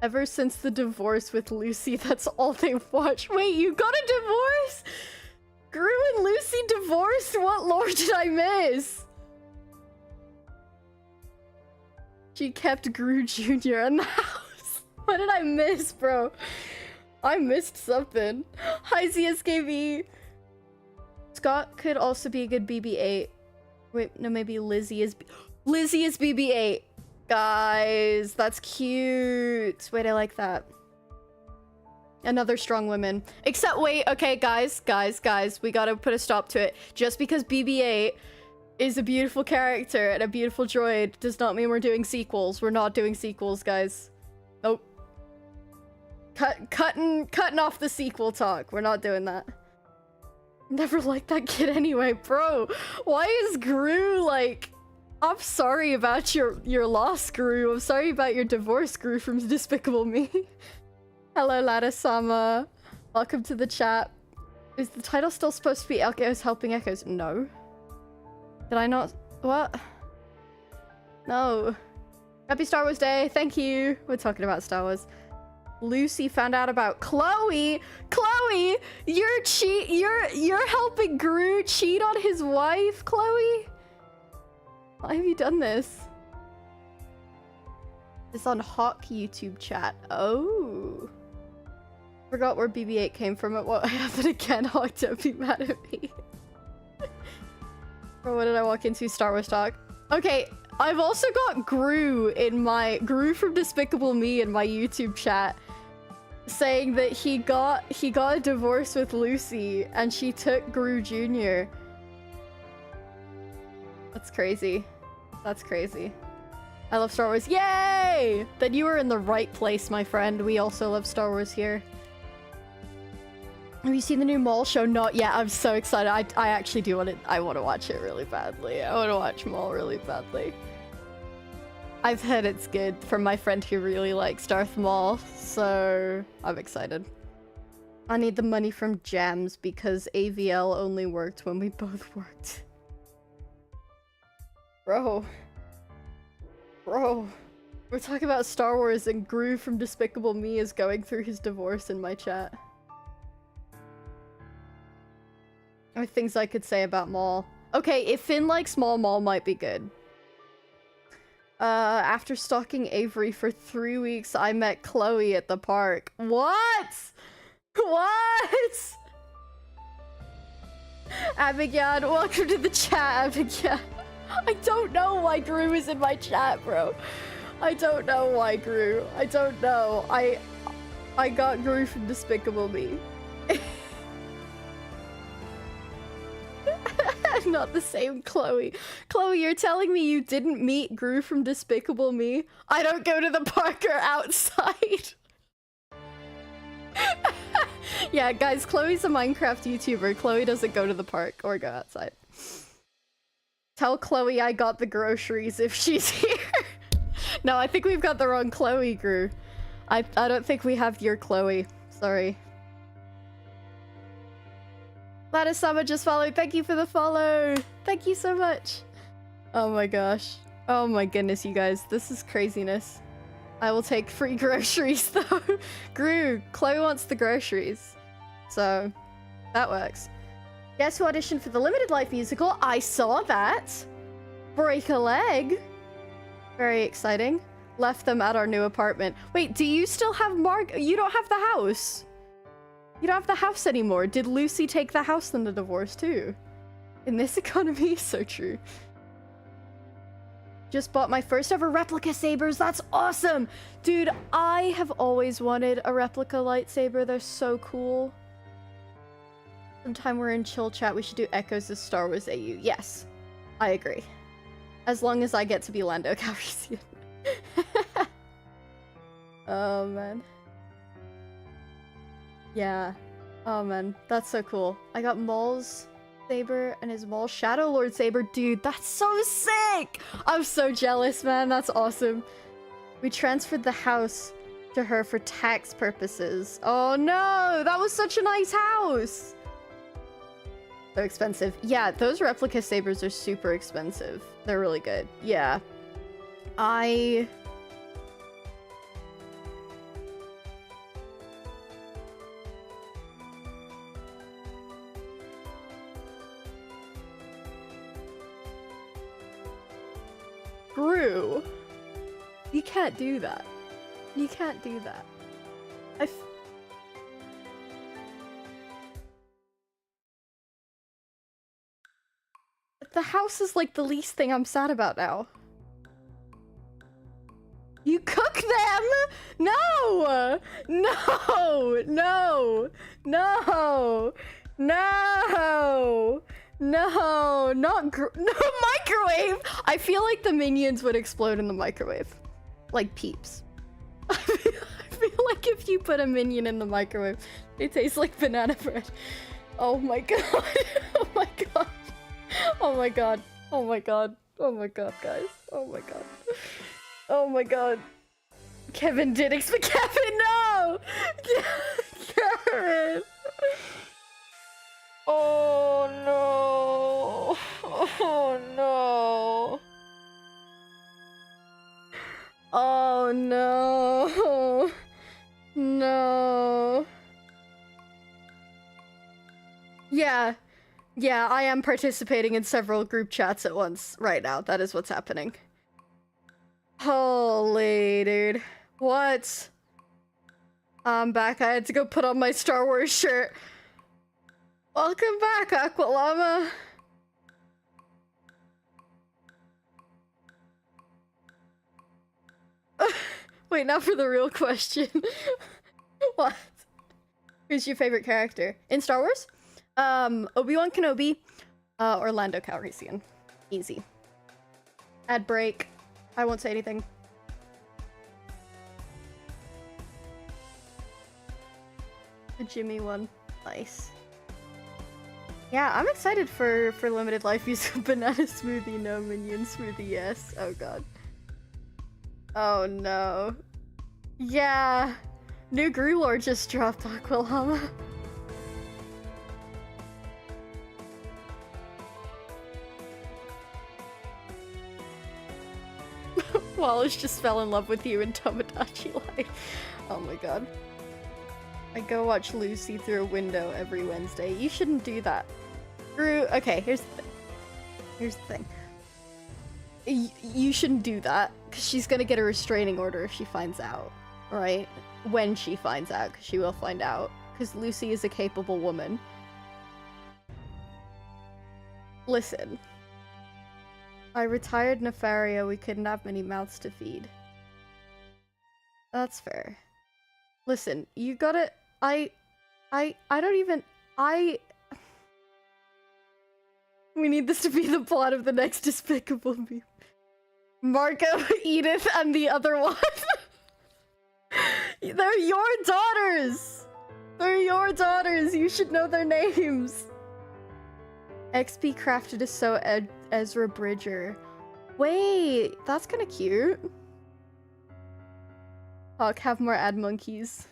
Ever since the divorce with Lucy, that's all they've watched. Wait, you got a divorce? Gru and Lucy divorced? What lore did I miss? She kept Gru Jr. in the house. What did I miss, bro? I missed something. Hi, CSKV. Scott could also be a good BB-8. Wait, no, maybe Lizzie is... Lizzie is BB-8. Guys, that's cute. Wait, I like that. Another strong woman. Except, wait, okay, guys, we gotta put a stop to it. Just because BB-8 is a beautiful character and a beautiful droid does not mean we're doing sequels. We're not doing sequels, guys. Nope. Cutting off the sequel talk. We're not doing that. Never liked that kid anyway, bro. Why is Gru like... I'm sorry about your loss, Gru. I'm sorry about your divorce, Gru from Despicable Me. Hello, Lada-sama. Welcome to the chat. Is the title still supposed to be Echoes Helping Echoes? No. Did I not? What? No. Happy Star Wars Day. Thank you. We're talking about Star Wars. Lucy found out about Chloe. Chloe, you're helping Gru cheat on his wife, Chloe? Why have you done this? This on Hawk YouTube chat. Oh. Forgot where BB-8 came from. It won't happen again. Hawk, don't be mad at me. Or what did I walk into? Star Wars talk. Okay, I've also got Gru from Despicable Me in my YouTube chat saying that he got a divorce with Lucy and she took Gru Jr. That's crazy. That's crazy. I love Star Wars. Yay! Then you were in the right place, my friend. We also love Star Wars here. Have you seen the new Maul show? Not yet. I'm so excited. I actually do want to. I want to watch it really badly. I want to watch Maul really badly. I've heard it's good from my friend who really likes Darth Maul, so I'm excited. I need the money from Gems because AVL only worked when we both worked. Bro. We're talking about Star Wars and Gru from Despicable Me is going through his divorce in my chat. Or things I could say about Maul. Okay, if Finn likes Maul, Maul might be good. After stalking Avery for 3 weeks, I met Chloe at the park. What? What? Abigail, welcome to the chat, Abigail. I don't know why Gru is in my chat, bro. I don't know why Gru. I don't know. I got Gru from Despicable Me. Not the same Chloe. Chloe, you're telling me you didn't meet Gru from Despicable Me? I don't go to the park or outside. Yeah, guys, Chloe's a Minecraft YouTuber. Chloe doesn't go to the park or go outside. Tell Chloe I got the groceries if she's here. No, I think we've got the wrong Chloe, Gru. I don't think we have your Chloe. Sorry. Ladisama just followed. Thank you for the follow. Thank you so much. Oh my gosh. Oh my goodness, you guys. This is craziness. I will take free groceries, though. Gru, Chloe wants the groceries. So, that works. Guess who auditioned for the Limited Life musical? I saw that. Break a leg. Very exciting. Left them at our new apartment. Wait, do you still have You don't have the house. You don't have the house anymore. Did Lucy take the house in the divorce too? In this economy, so true. Just bought my first ever replica sabers. That's awesome. Dude, I have always wanted a replica lightsaber. They're so cool. Sometime we're in chill chat, we should do Echoes of Star Wars AU. Yes, I agree. As long as I get to be Lando Calrissian. Oh, man. Yeah. Oh, man. That's so cool. I got Maul's saber and his Maul Shadow Lord saber. Dude, that's so sick! I'm so jealous, man. That's awesome. We transferred the house to her for tax purposes. Oh, no! That was such a nice house! So expensive. Yeah, those replica sabers are super expensive. They're really good. Yeah. Brew. You can't do that. You can't do that. The house is like the least thing I'm sad about now. You cook them? No! No! No! No! No! No! Not no microwave! I feel like the minions would explode in the microwave. Like Peeps. I feel like if you put a minion in the microwave, it tastes like banana bread. Oh my god. Oh my god. Oh my god. Oh my god. Oh my god, guys. Oh my god. Oh my god. Kevin did expect Kevin, no! Kevin! Oh no. Oh no. Oh no. No. Yeah. Yeah, I am participating in several group chats at once right now. That is what's happening. Holy dude. What? I'm back. I had to go put on my Star Wars shirt. Welcome back, Aqualama. Wait, now for the real question. What? Who's your favorite character? In Star Wars? Obi-Wan Kenobi, Orlando Calrissian. Easy. Ad break. I won't say anything. The Jimmy one. Nice. Yeah, I'm excited for Limited Life Musical Banana Smoothie, no Minion Smoothie, yes. Oh god. Oh no. Yeah. New Gru Lord just dropped Aqualama. Wallace just fell in love with you in Tomodachi Life. Oh my god. I go watch Lucy through a window every Wednesday. You shouldn't do that. Okay, here's the thing. Here's the thing. You shouldn't do that, because she's gonna get a restraining order if she finds out. Right? When she finds out, because she will find out. Because Lucy is a capable woman. Listen. I retired Nefaria, we couldn't have many mouths to feed. That's fair. Listen, you gotta... I don't even... We need this to be the plot of the next Despicable Me. Marco, Edith, and the other one. They're your daughters! They're your daughters! You should know their names! XP Crafted is so Ezra Bridger. Wait, that's kind of cute. Hawk, have more ad monkeys.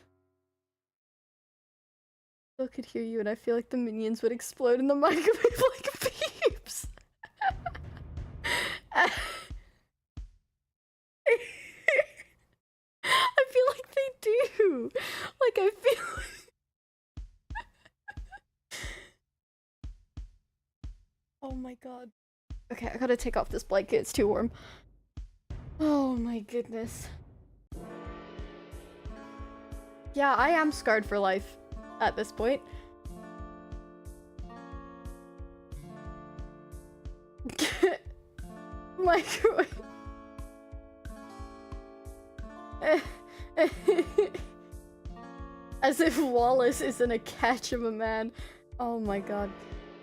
I could hear you and I feel like the minions would explode in the microwave like Peeps. I feel like they do. Like, I feel like... my god. Okay, I gotta take off this blanket, it's too warm. Oh my goodness. Yeah, I am scarred for life at this point. Microwave. As if Wallace isn't a catch of a man. Oh my god.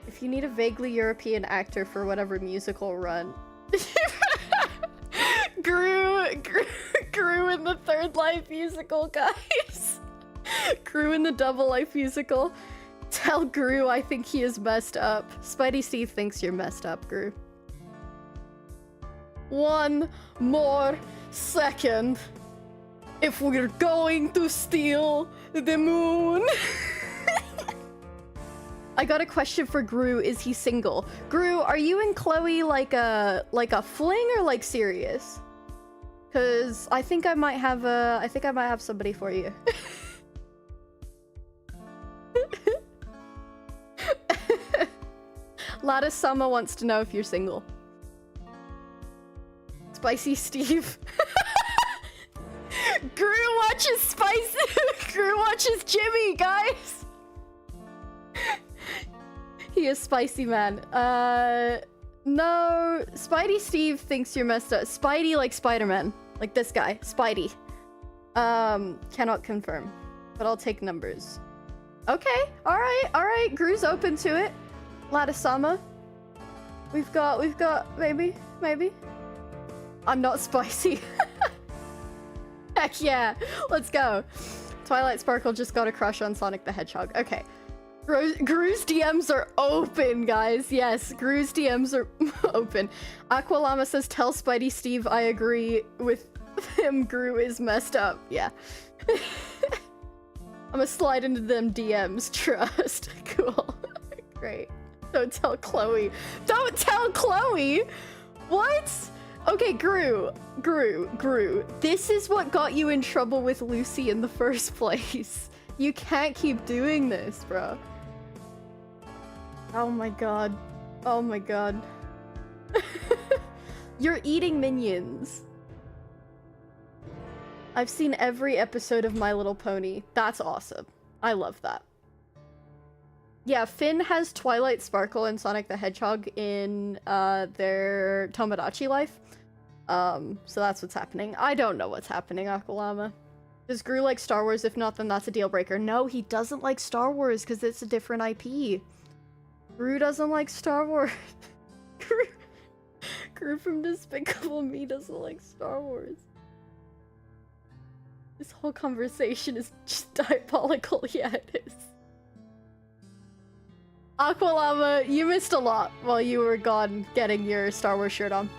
If you need a vaguely European actor for whatever musical run. Gru in the Third Life musical, guys. Gru in the Double Life musical. Tell Gru I think he is messed up. Spidey Steve thinks you're messed up, Gru. One more second. If we're going to steal the moon. I got a question for Gru. Is he single? Gru, are you and Chloe like a fling or like serious? Cause I think I might have somebody for you. Lattice Sama wants to know if you're single. Spicy Steve. Gru watches Spicy. Gru watches Jimmy, guys. He is spicy man. No. Spidey Steve thinks you're messed up. Spidey like Spider-Man. Like this guy. Spidey. Cannot confirm. But I'll take numbers. Okay. Alright. Gru's open to it. Lattisama. We've got maybe. I'm not spicy. Heck yeah. Let's go. Twilight Sparkle just got a crush on Sonic the Hedgehog. Okay. Gru's DMs are open, guys. Yes, Gru's DMs are open. Aqualama says, tell Spidey Steve I agree with him. Gru is messed up. Yeah. I'm gonna slide into them DMs. Trust. Cool. Great. Don't tell Chloe. Don't tell Chloe! What? Okay, Gru. This is what got you in trouble with Lucy in the first place. You can't keep doing this, bro. Oh my god. Oh my god. You're eating minions. I've seen every episode of My Little Pony. That's awesome. I love that. Yeah, Finn has Twilight Sparkle and Sonic the Hedgehog in their Tomodachi life. So that's what's happening. I don't know what's happening, Aqualama. Does Gru like Star Wars? If not, then that's a deal breaker. No, he doesn't like Star Wars because it's a different IP. Gru doesn't like Star Wars. Gru from Despicable Me doesn't like Star Wars. This whole conversation is just diabolical. Yeah, it is. Aqualama, you missed a lot while you were gone getting your Star Wars shirt on.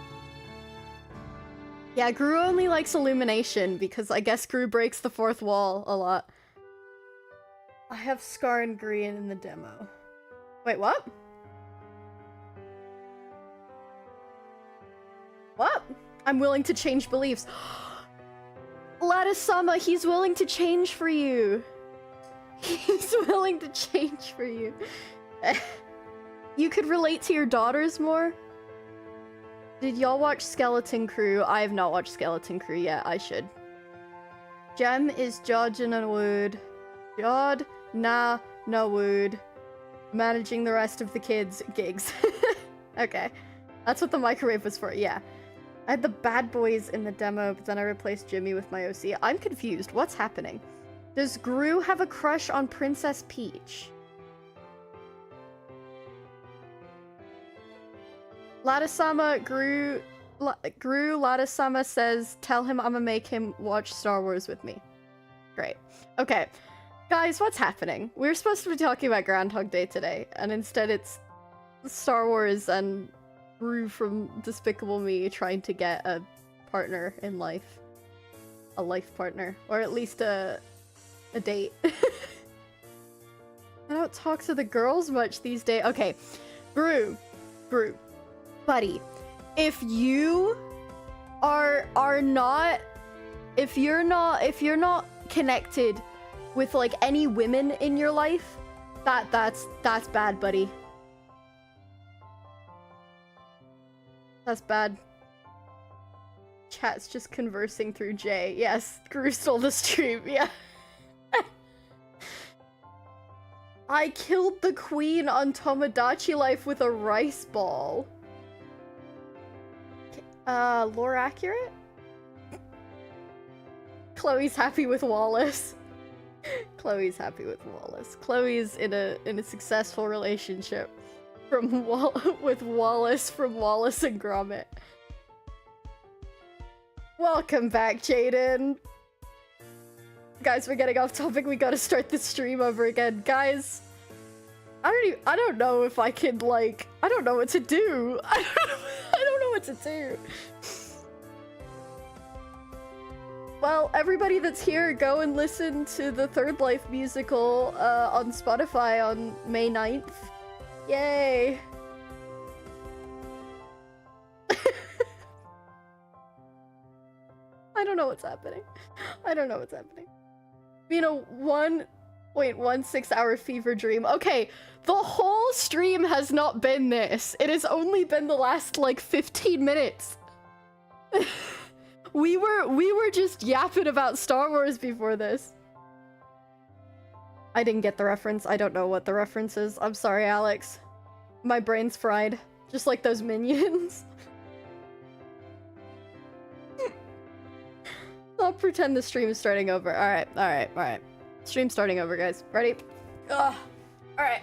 Yeah, Gru only likes Illumination because I guess Gru breaks the fourth wall a lot. I have Scar and Green in the demo. Wait, what? What? I'm willing to change beliefs. Lattice-sama, he's willing to change for you. He's willing to change for you. You could relate to your daughters more? Did y'all watch Skeleton Crew? I have not watched Skeleton Crew yet. I should. Gem is Jodgin and Wood. Jod, nah, no Wood. Managing the rest of the kids' gigs. Okay. That's what the microwave was for, yeah. I had the bad boys in the demo, but then I replaced Jimmy with my OC. I'm confused. What's happening? Does Gru have a crush on Princess Peach? Lattisama, Gru Lattisama says, tell him I'ma make him watch Star Wars with me. Great. Okay. Guys, what's happening? We were supposed to be talking about Groundhog Day today, and instead it's Star Wars and Gru from Despicable Me trying to get a partner in life. A life partner. Or at least a date. I don't talk to the girls much these days. Okay. Gru. Buddy, if you are not, if you're not connected with like any women in your life, that's bad, buddy. That's bad. Chat's just conversing through Jay. Yes, Gru stole the stream, yeah. I killed the queen on Tomodachi Life with a rice ball. Lore accurate? Chloe's happy with Wallace. Chloe's happy with Wallace. Chloe's in a successful relationship with Wallace from Wallace and Gromit. Welcome back, Jaden. Guys, we're getting off topic. We gotta start the stream over again. Guys, I don't know if I can, like, I don't know what to do. I don't know what to do. Well, everybody that's here, go and listen to the Third Life musical on Spotify on May 9th. Yay! I don't know what's happening. I don't know what's happening. You know, one 6-hour fever dream. Okay, the whole stream has not been this. It has only been the last, like, 15 minutes. We were just yapping about Star Wars before this. I didn't get the reference. I don't know what the reference is. I'm sorry, Alex. My brain's fried. Just like those minions. I'll pretend the stream is starting over. Alright. Stream's starting over, guys. Ready? Ugh. Alright.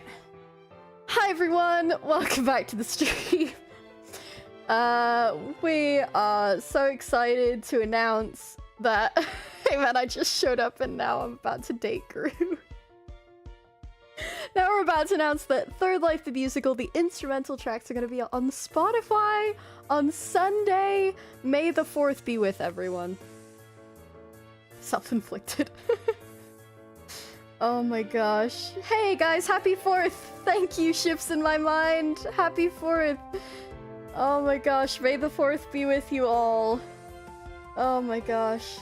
Hi, everyone! Welcome back to the stream. We are so excited to announce that... Hey man, I just showed up and now I'm about to date Gru. Now we're about to announce that Third Life the Musical, the instrumental tracks are going to be on Spotify on Sunday. May the 4th be with everyone. Self-inflicted. Oh my gosh. Hey guys, happy 4th! Thank you, Ships in My Mind! Happy 4th! Oh my gosh, may the 4th be with you all. Oh my gosh.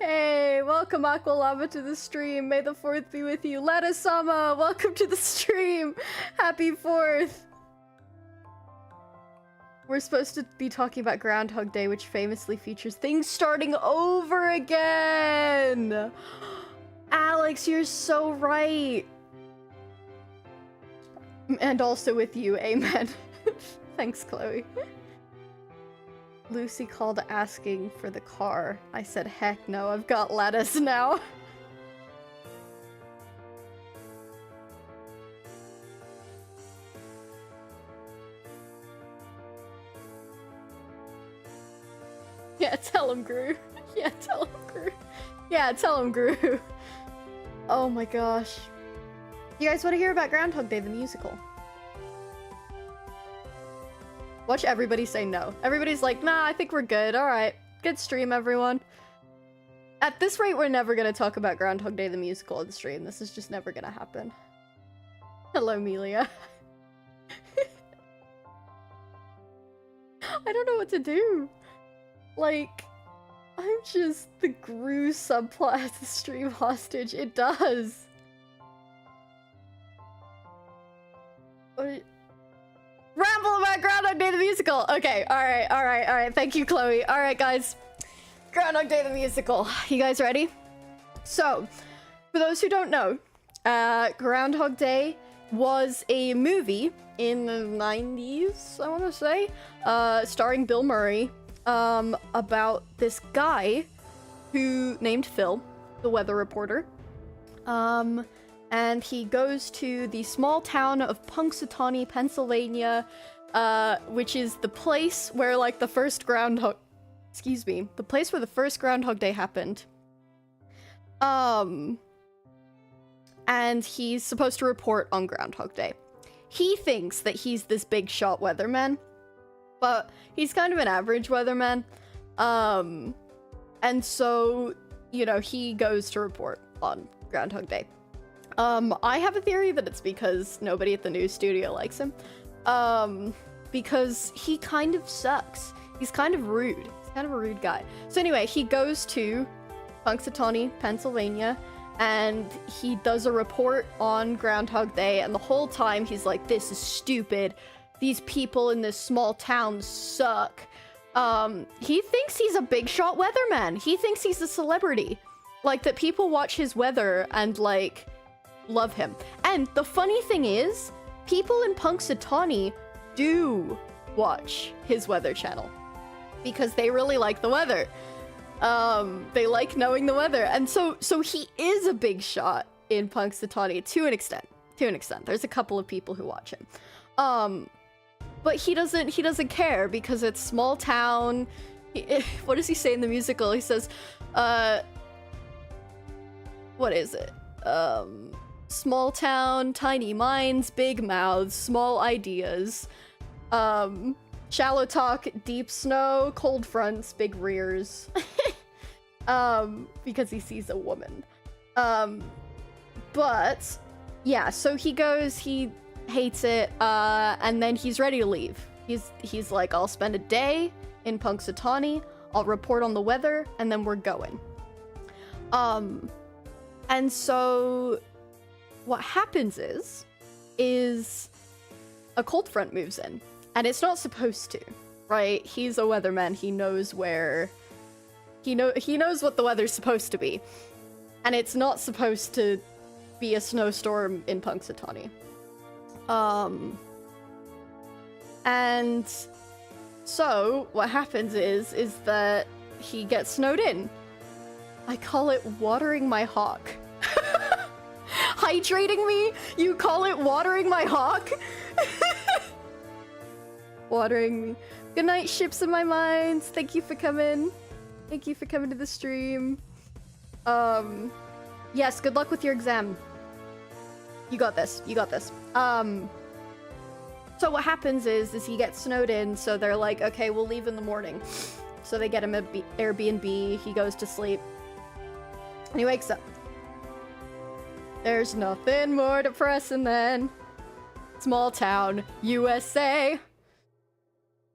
Hey, welcome Aqualava to the stream. May the 4th be with you. Letta-sama, welcome to the stream. Happy 4th. We're supposed to be talking about Groundhog Day, which famously features things starting over again. Alex, you're so right. And also with you, amen. Thanks, Chloe. Lucy called asking for the car. I said, heck no, I've got lettuce now. Yeah, tell him, Gru. Yeah, tell him, Gru. Yeah, tell him, Gru. Oh my gosh. You guys want to hear about Groundhog Day, the musical? Watch everybody say no. Everybody's like, nah, I think we're good. Alright. Good stream, everyone. At this rate, we're never gonna talk about Groundhog Day, the musical on the stream. This is just never gonna happen. Hello, Melia. I don't know what to do. Like, I'm just the Gru subplot as the stream hostage. It does. Ramble about Groundhog Day the musical. Okay, alright. Thank you, Chloe. Alright, guys. Groundhog Day the musical. You guys ready? So, for those who don't know, Groundhog Day was a movie in the 90s, I want to say, starring Bill Murray, about this guy who named Phil, the weather reporter. And he goes to the small town of Punxsutawney, Pennsylvania, which is the place where, like, the place where the first Groundhog Day happened. And he's supposed to report on Groundhog Day. He thinks that he's this big shot weatherman, but he's kind of an average weatherman. And so, you know, he goes to report on Groundhog Day. I have a theory that it's because nobody at the news studio likes him. Because he kind of sucks. He's kind of rude. He's kind of a rude guy. So anyway, he goes to Punxsutawney, Pennsylvania, and he does a report on Groundhog Day, and the whole time he's like, this is stupid. These people in this small town suck. He thinks he's a big shot weatherman. He thinks he's a celebrity. Like, that people watch his weather and, like, love him. And the funny thing is, people in Punxsutawney do watch his weather channel because they really like the weather. They like knowing the weather. And so he is a big shot in Punxsutawney to an extent. There's a couple of people who watch him. But he doesn't care because it's small town. What does he say in the musical? He says, what is it? Small town, tiny minds, big mouths, small ideas. Shallow talk, deep snow, cold fronts, big rears. Because he sees a woman. But yeah, so he goes, he hates it, and then he's ready to leave. He's like, I'll spend a day in Punxsutawney, I'll report on the weather, and then we're going. And so what happens is a cold front moves in, and it's not supposed to, right? He's a weatherman. He knows where he knows what the weather's supposed to be, and it's not supposed to be a snowstorm in Punxsutawney. And so what happens is that he gets snowed in. I call it watering my hawk. Hydrating me? You call it watering my hawk? Watering me. Good night, ships in my mind. Thank you for coming. Thank you for coming to the stream. Yes, good luck with your exam. You got this. You got this. So what happens is he gets snowed in, so they're like, okay, we'll leave in the morning. So they get him an Airbnb, he goes to sleep. And he wakes up. There's nothing more depressing than small town, USA.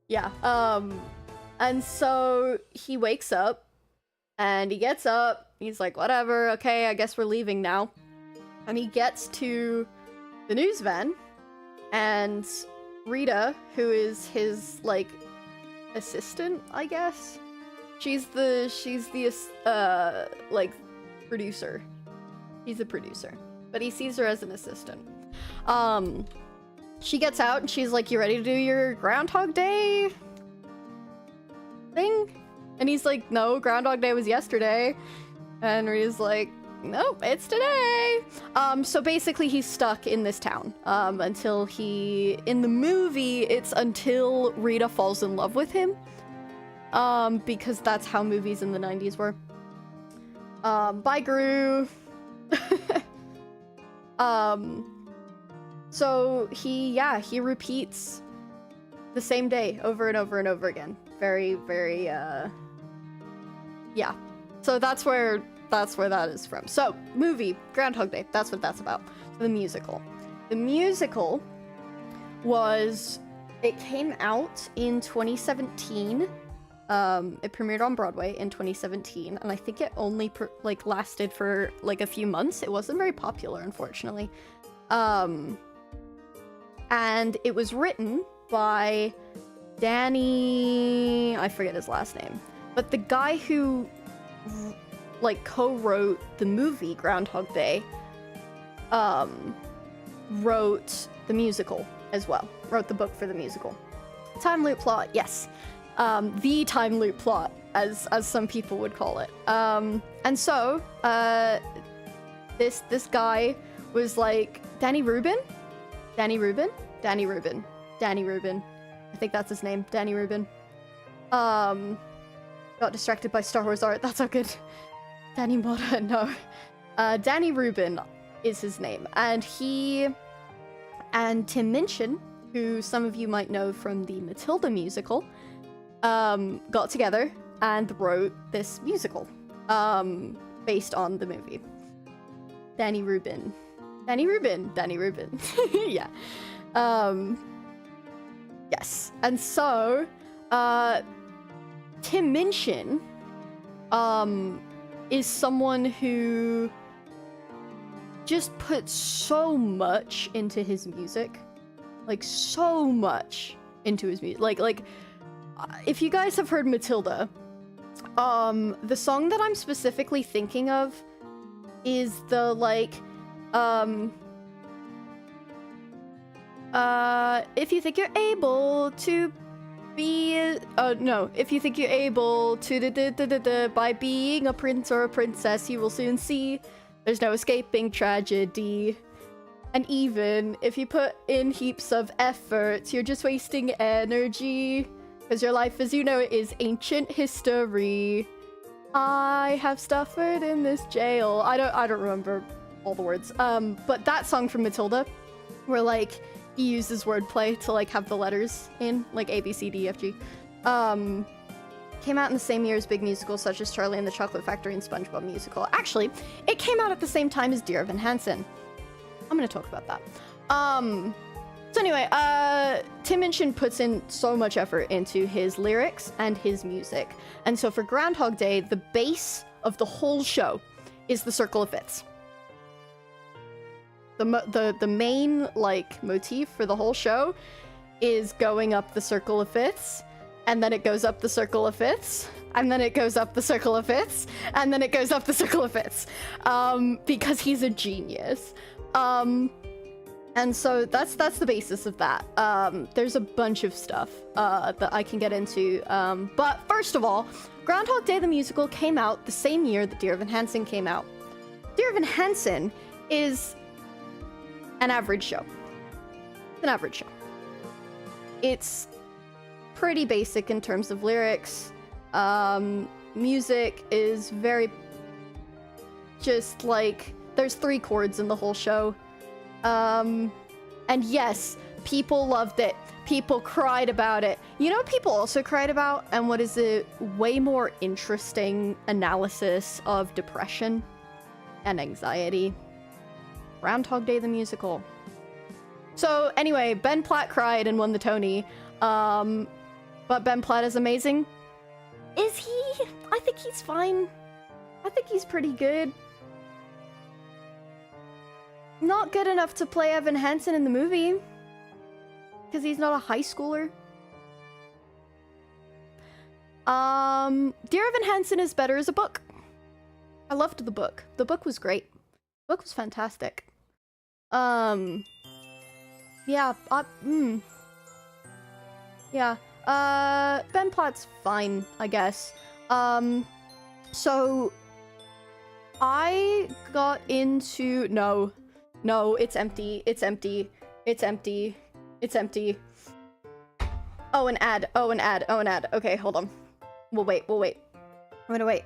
Yeah, and so he wakes up, and he gets up, he's like, whatever, okay, I guess we're leaving now. And he gets to the news van, and Rita, who is his, like, assistant, I guess? She's the, like, producer. He's a producer. But he sees her as an assistant. She gets out, and she's like, you ready to do your Groundhog Day thing? And he's like, no, Groundhog Day was yesterday. And Rita's like, nope, it's today. So basically he's stuck in this town, until in the movie, it's until Rita falls in love with him. Because that's how movies in the 90s were. Bye, Gru. So he repeats the same day over and over and over again. Very, very, yeah. So that's where that is from. So, movie, Groundhog Day, that's what that's about. The musical. The musical it came out in 2017. It premiered on Broadway in 2017, and I think it only lasted for like a few months. It wasn't very popular, unfortunately. And it was written by Danny, I forget his last name, but the guy who like co-wrote the movie Groundhog Day wrote the musical as well. Wrote the book for the musical. Time loop plot, yes. The time loop plot, as some people would call it. And so this guy was like, Danny Rubin. I think that's his name, Danny Rubin. Got distracted by Star Wars art. That's not good. Danny Motta, no. Danny Rubin is his name, and he and Tim Minchin, who some of you might know from the Matilda musical, got together and wrote this musical based on the movie. Danny Rubin. Yeah. Yes. And so Tim Minchin is someone who just puts so much into his music. Like, so much into his music. Like, if you guys have heard Matilda, the song that I'm specifically thinking of is the, like, if you think you're able to be, no, if you think you're able to, by being a prince or a princess, you will soon see there's no escaping tragedy. And even if you put in heaps of effort, you're just wasting energy. Because your life, as you know, is ancient history. I have suffered in this jail. I don't remember all the words. But that song from Matilda, where, like, he uses wordplay to, like, have the letters in, like A, B, C, D, F, G. Came out in the same year as big musicals such as Charlie and the Chocolate Factory and SpongeBob musical. Actually, it came out at the same time as Dear Evan Hansen. I'm gonna talk about that. So anyway, Tim Minchin puts in so much effort into his lyrics and his music. And so for Groundhog Day, the base of the whole show is the Circle of Fits. The main, like, motif for the whole show is going up the Circle of Fits, and then it goes up the Circle of Fits, and then it goes up the Circle of Fits, and then it goes up the Circle of Fits. Because he's a genius. And so that's the basis of that. There's a bunch of stuff that I can get into. But first of all, Groundhog Day the musical came out the same year that Dear Evan Hansen came out. Dear Evan Hansen is an average show. It's an average show. It's pretty basic in terms of lyrics. Music is very just like, there's 3 chords in the whole show. And yes, people loved it. People cried about it. You know what people also cried about? And what is a way more interesting analysis of depression and anxiety? Groundhog Day the musical. So anyway, Ben Platt cried and won the Tony. But Ben Platt is amazing. Is he? I think he's fine. I think he's pretty good. Not good enough to play Evan Hansen in the movie. Because he's not a high schooler. Dear Evan Hansen is better as a book. I loved the book. The book was great. The book was fantastic. Yeah, yeah, Ben Platt's fine, I guess. So I got into, no, it's empty, it's empty, it's empty, it's empty. Oh, an ad, oh, an ad, oh, an ad. Okay, hold on. We'll wait. I'm gonna wait.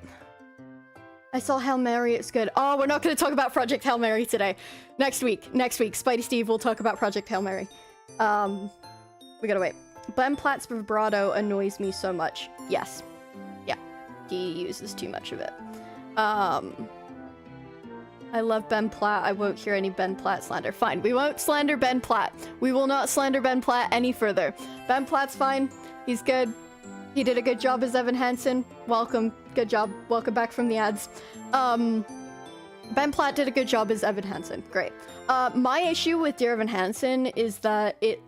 I saw Hail Mary, it's good. Oh, we're not gonna talk about Project Hail Mary today. Next week, Spidey Steve will talk about Project Hail Mary. We gotta wait. Ben Platt's vibrato annoys me so much. Yes. Yeah. He uses too much of it. I love Ben Platt. I won't hear any Ben Platt slander. Fine, we won't slander Ben Platt. We will not slander Ben Platt any further. Ben Platt's fine. He's good. He did a good job as Evan Hansen. Welcome. Good job. Welcome back from the ads. Ben Platt did a good job as Evan Hansen. Great. My issue with Dear Evan Hansen is that it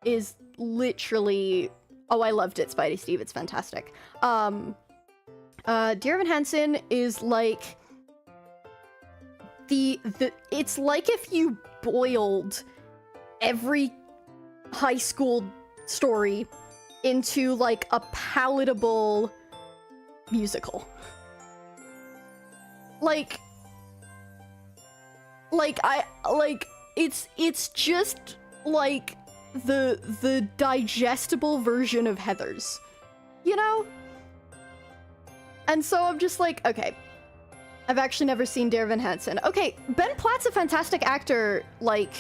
is literally... Oh, I loved it, Spidey Steve. It's fantastic. Dear Evan Hansen is like... It's like if you boiled every high school story into, like, a palatable musical. It's just, like, the digestible version of Heathers. You know? And so I'm just like, okay. I've actually never seen Dear Evan Hansen. Okay, Ben Platt's a fantastic actor, like,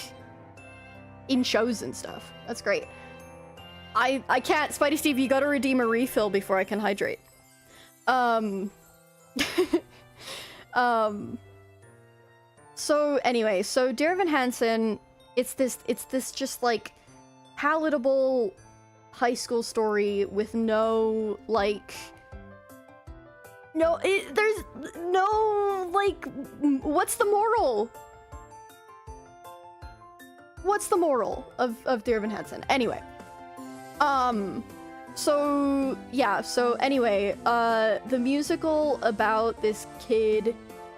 in shows and stuff. That's great. I can't. Spidey Steve, you gotta redeem a refill before I can hydrate. So anyway, so Dear Evan Hansen, it's this just, like, palatable high school story with no, like... No, there's no, like, what's the moral? what's the moral of Dear Evan Hansen? Anyway. So yeah, so anyway, the musical about this kid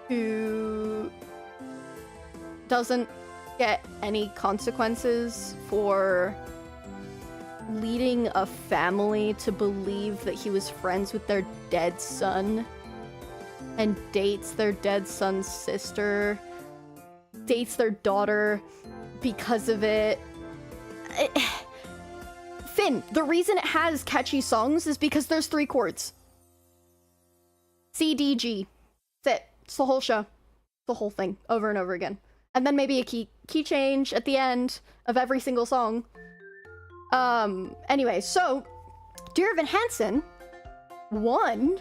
who doesn't get any consequences for leading a family to believe that he was friends with their dead son and dates their dead son's sister, dates their daughter because of it. Finn, the reason it has catchy songs is because there's 3 chords. C, D, G. That's it. It's the whole show. The whole thing. Over and over again. And then maybe a key change at the end of every single song. Anyway, so Dear Evan Hansen won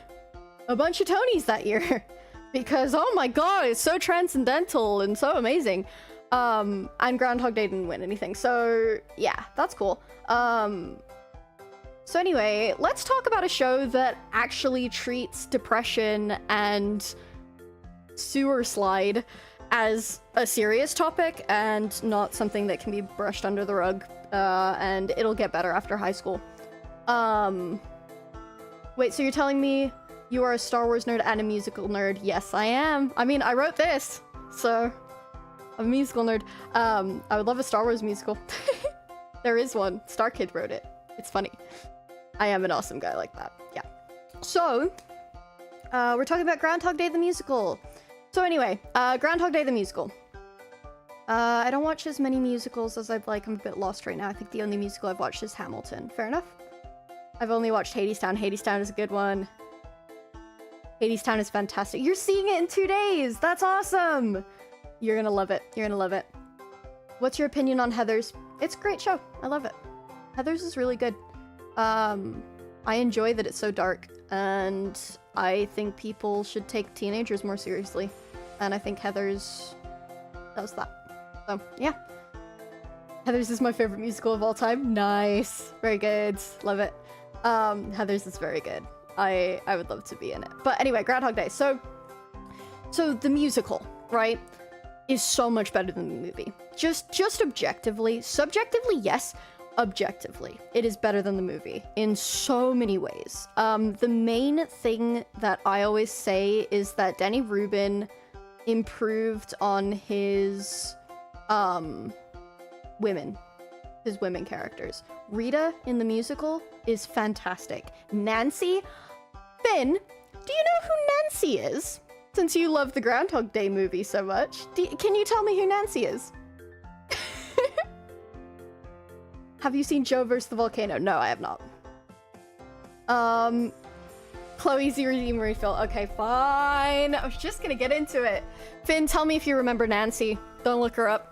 a bunch of Tonys that year. Because, oh my god, it's so transcendental and so amazing. And Groundhog Day didn't win anything, so yeah, that's cool. So anyway, let's talk about a show that actually treats depression and sewer slide as a serious topic and not something that can be brushed under the rug, and it'll get better after high school. Wait, so you're telling me you are a Star Wars nerd and a musical nerd? Yes, I am. I mean, I wrote this, so I'm a musical nerd. I would love a Star Wars musical. There is one. Star Kid wrote it. It's funny. I am an awesome guy like that. Yeah. So, we're talking about Groundhog Day the musical. So anyway, Groundhog Day the musical. I don't watch as many musicals as I'd like. I'm a bit lost right now. I think the only musical I've watched is Hamilton. Fair enough. I've only watched Hadestown. Hadestown is a good one. Hadestown is fantastic. You're seeing it in 2 days! That's awesome! You're gonna love it. You're gonna love it. What's your opinion on Heathers? It's a great show. I love it. Heathers is really good. I enjoy that it's so dark, and I think people should take teenagers more seriously. And I think Heathers does that. So, yeah. Heathers is my favorite musical of all time. Nice. Very good. Love it. Heathers is very good. I would love to be in it. But anyway, Groundhog Day. So the musical, right, is so much better than the movie. Just objectively. Subjectively, yes. Objectively, it is better than the movie in so many ways. The main thing that I always say is that Danny Rubin improved on his women characters. Rita in the musical is fantastic. Nancy, Finn, do you know who Nancy is? Since you love the Groundhog Day movie so much, can you tell me who Nancy is? Have you seen Joe vs. the Volcano? No, I have not. Chloe's Redeem Refill. Okay, fine. I was just gonna get into it. Finn, tell me if you remember Nancy. Don't look her up.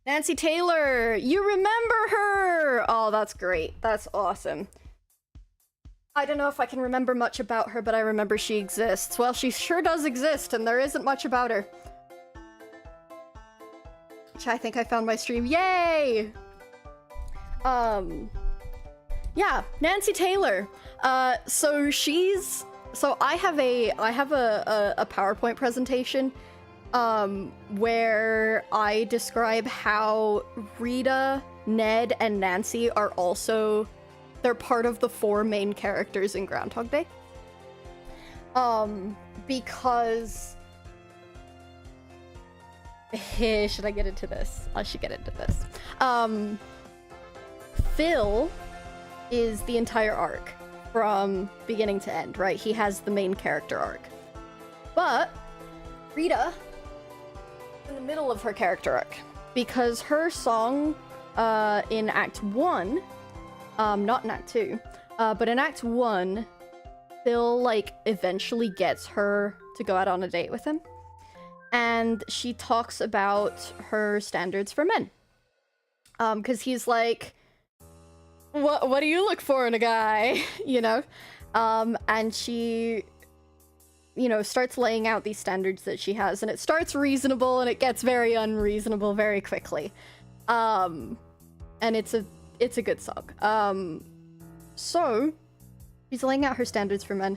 Nancy Taylor, you remember her! Oh, that's great. That's awesome. I don't know if I can remember much about her, but I remember she exists. Well, she sure does exist, and there isn't much about her. Which I think I found my stream. Yay! Yeah, Nancy Taylor. So I have a PowerPoint presentation where I describe how Rita, Ned, and Nancy are also, they're part of the 4 main characters in Groundhog Day. Because should I get into this? I should get into this. Phil is the entire arc from beginning to end, right? He has the main character arc. But Rita in the middle of her character arc, because her song in Act 1, not in Act 2, but in Act 1, Phil, like, eventually gets her to go out on a date with him, and she talks about her standards for men. Because he's like, what do you look for in a guy? You know? And she, you know, starts laying out these standards that she has, and it starts reasonable and it gets very unreasonable very quickly. And it's a good song. So she's laying out her standards for men.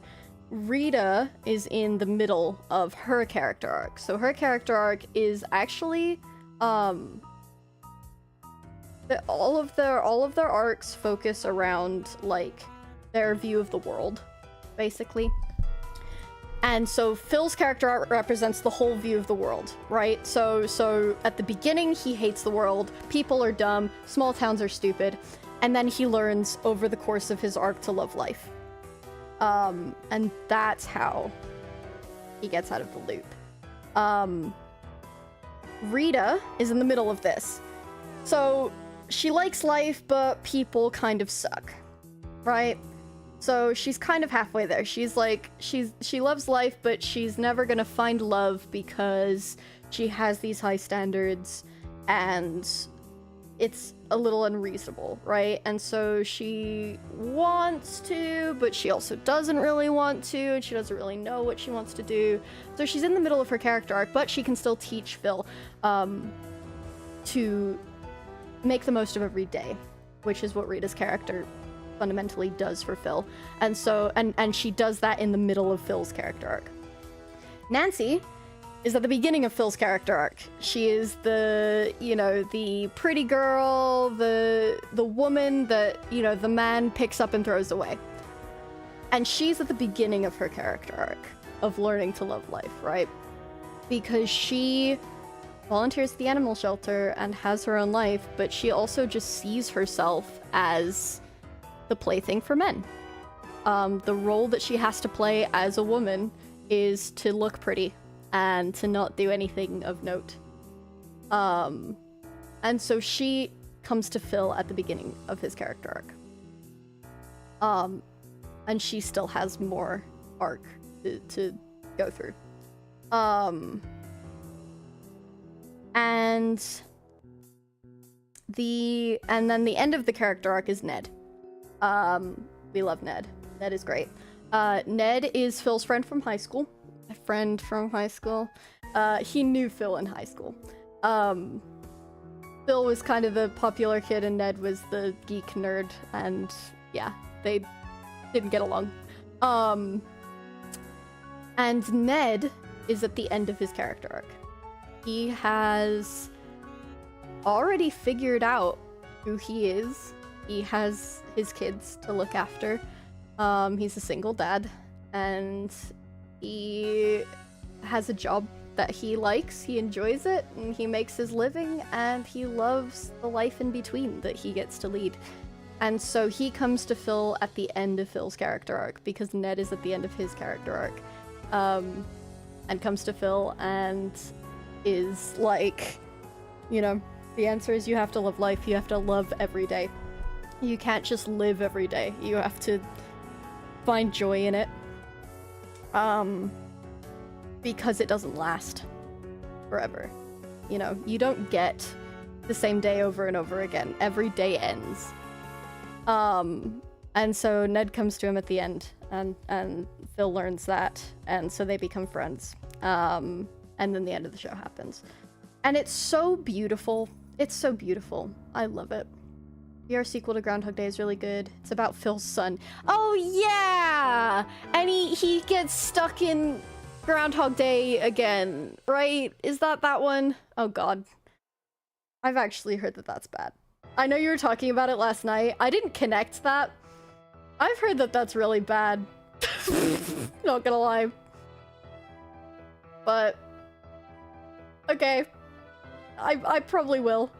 Rita is in the middle of her character arc. So her character arc is actually all of their arcs focus around like their view of the world, basically. And so Phil's character arc represents the whole view of the world, right? So at the beginning, he hates the world, people are dumb, small towns are stupid, and then he learns over the course of his arc to love life. And that's how he gets out of the loop. Rita is in the middle of this. So she likes life, but people kind of suck, right? So she's kind of halfway there. She's like, she loves life, but she's never gonna find love because she has these high standards and it's a little unreasonable, right? And so she wants to, but she also doesn't really want to, and she doesn't really know what she wants to do. So she's in the middle of her character arc, but she can still teach Phil to make the most of every day, which is what Rita's character fundamentally does for Phil. And so, and she does that in the middle of Phil's character arc. Nancy is at the beginning of Phil's character arc. She is the, you know, the pretty girl, the woman that, you know, the man picks up and throws away. And she's at the beginning of her character arc of learning to love life, right? Because she volunteers at the animal shelter and has her own life, but she also just sees herself as the plaything for men. The role that she has to play as a woman is to look pretty and to not do anything of note. And so she comes to Phil at the beginning of his character arc. And she still has more arc to go through. And then the end of the character arc is Ned. We love Ned. Ned is great. Ned is Phil's friend from high school. A friend from high school. He knew Phil in high school. Phil was kind of the popular kid and Ned was the geek nerd, and yeah, they didn't get along. And Ned is at the end of his character arc. He has already figured out who he is. He has his kids to look after. He's a single dad, and he has a job that he likes, he enjoys it, and he makes his living, and he loves the life in between that he gets to lead. And so he comes to Phil at the end of Phil's character arc, because Ned is at the end of his character arc. And comes to Phil and is like, you know, the answer is you have to love life, you have to love every day. You can't just live every day, you have to find joy in it. Because it doesn't last forever. You know, you don't get the same day over and over again. Every day ends. And so Ned comes to him at the end, and Phil learns that, and so they become friends. And then the end of the show happens. And it's so beautiful. It's so beautiful. I love it. Your sequel to Groundhog Day is really good. It's about Phil's son. Oh yeah! And he gets stuck in Groundhog Day again, right? Is that one? Oh god. I've actually heard that that's bad. I know you were talking about it last night. I didn't connect that. I've heard that that's really bad. Not gonna lie. But okay. I probably will.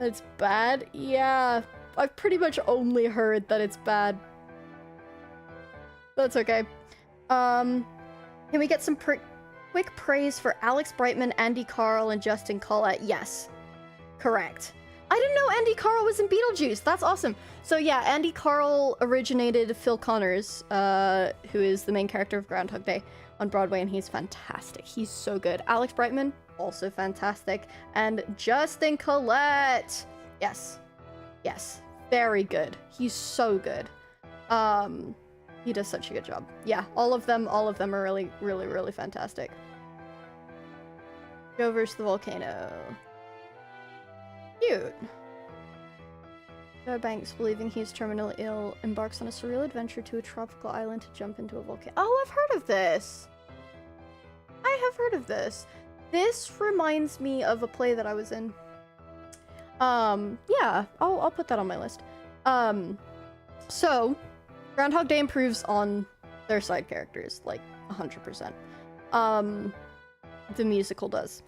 It's bad? Yeah. I've pretty much only heard that it's bad. That's okay. Can we get some quick praise for Alex Brightman, Andy Carl, and Justin Collette? Yes. Correct. I didn't know Andy Carl was in Beetlejuice. That's awesome. So yeah, Andy Carl originated Phil Connors, who is the main character of Groundhog Day on Broadway, and he's fantastic. He's so good. Alex Brightman, also fantastic. And Justin Collette. Yes. Yes. Very good. He's so good. He does such a good job. Yeah, all of them are really, really, really fantastic. Go versus the volcano. Cute. Joe Banks, believing he's terminally ill, embarks on a surreal adventure to a tropical island to jump into a volcano. Oh, I've heard of this! I have heard of this. This reminds me of a play that I was in. Yeah, I'll put that on my list. So, Groundhog Day improves on their side characters, like, 100%. The musical does.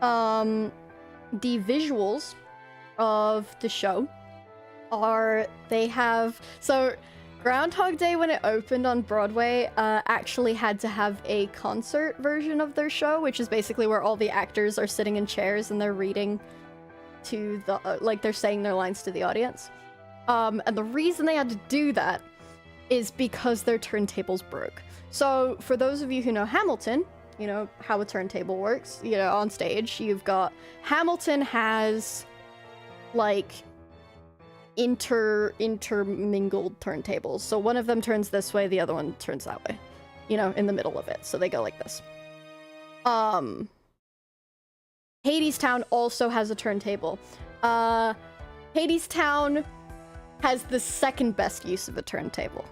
The visuals of the show are, so Groundhog Day, when it opened on Broadway, actually had to have a concert version of their show, which is basically where all the actors are sitting in chairs and they're reading to the, like, they're saying their lines to the audience. And the reason they had to do that is because their turntables broke. So, for those of you who know Hamilton, you know how a turntable works, you know, on stage, you've got, Hamilton has, like, intermingled turntables. So one of them turns this way, the other one turns that way, you know, in the middle of it. So they go like this. Hadestown also has a turntable. Hadestown has the second best use of a turntable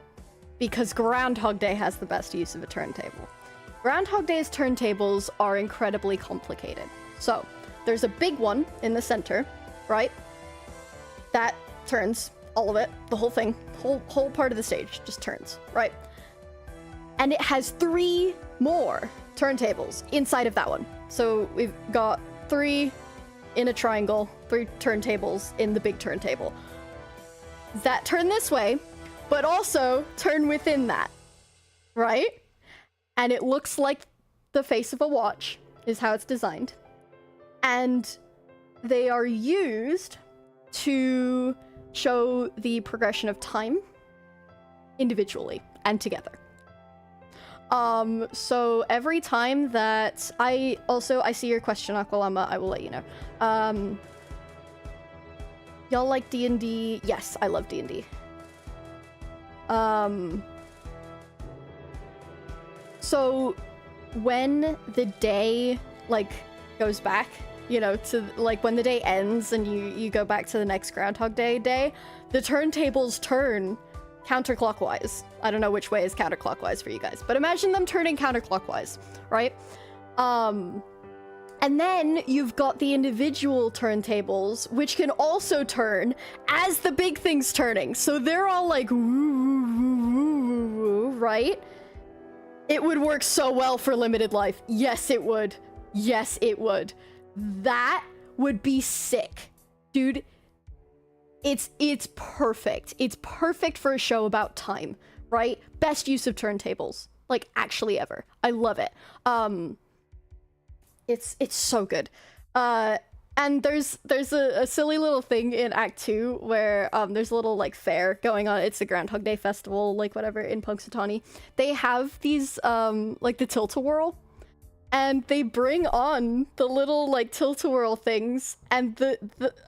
because Groundhog Day has the best use of a turntable. Groundhog Day's turntables are incredibly complicated. So there's a big one in the center, right? That turns all of it, the whole thing, whole part of the stage just turns, right? And it has 3 more turntables inside of that one. So we've got 3 in a triangle, 3 turntables in the big turntable that turn this way, but also turn within that, right? And it looks like the face of a watch is how it's designed. And they are used to show the progression of time individually and together. So every time that I see your question, Aqualama, I will let you know. Y'all like D&D? Yes, I love D&D. So when the day, like, goes back, you know, to, like, when the day ends and you go back to the next Groundhog Day, the turntables turn counterclockwise. I don't know which way is counterclockwise for you guys, but imagine them turning counterclockwise, right? And then you've got the individual turntables, which can also turn as the big thing's turning. So they're all like, woo, woo, woo, woo, woo, right? It would work so well for limited life. Yes, it would. Yes, it would. That would be sick. Dude, it's perfect. It's perfect for a show about time, right? Best use of turntables, like, actually ever. I love it. It's so good. And there's a silly little thing in Act 2 where there's a little, like, fair going on. It's a Groundhog Day festival, like, whatever, in Punxsutawney. They have these, like, the tilt-a-whirl. And they bring on the little, like, tilt-a-whirl things, and the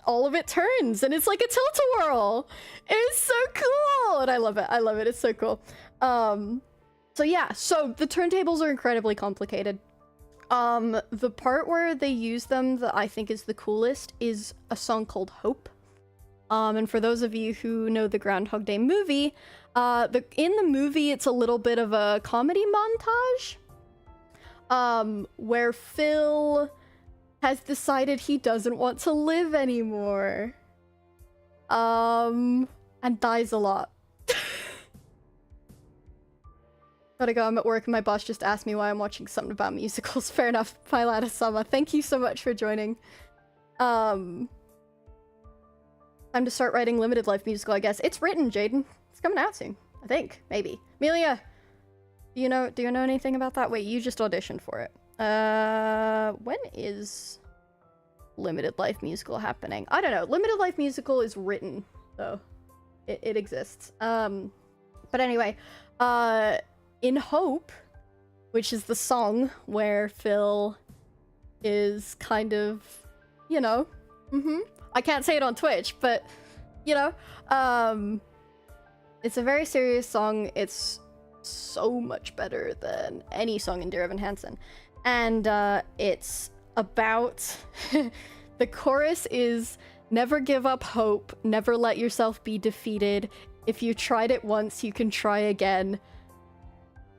all of it turns, and it's like a tilt-a-whirl. It's so cool, and I love it. I love it. It's so cool. So yeah, so the turntables are incredibly complicated. The part where they use them that I think is the coolest is a song called Hope. And for those of you who know the Groundhog Day movie, in the movie it's a little bit of a comedy montage. Where Phil has decided he doesn't want to live anymore. And dies a lot. Gotta go, I'm at work and my boss just asked me why I'm watching something about musicals. Fair enough, Pilata-sama. Thank you so much for joining. Time to start writing limited life musical, I guess. It's written, Jaden. It's coming out soon. I think. Maybe. Amelia! Do you know anything about that? Wait, you just auditioned for it. When is Limited Life Musical happening? I don't know. Limited Life Musical is written, though. It exists. But anyway, in Hope, which is the song where Phil is kind of, you know, I can't say it on Twitch, but, you know, it's a very serious song. It's so much better than any song in Dear Evan Hansen. And, it's about... the chorus is, never give up hope, never let yourself be defeated. If you tried it once, you can try again.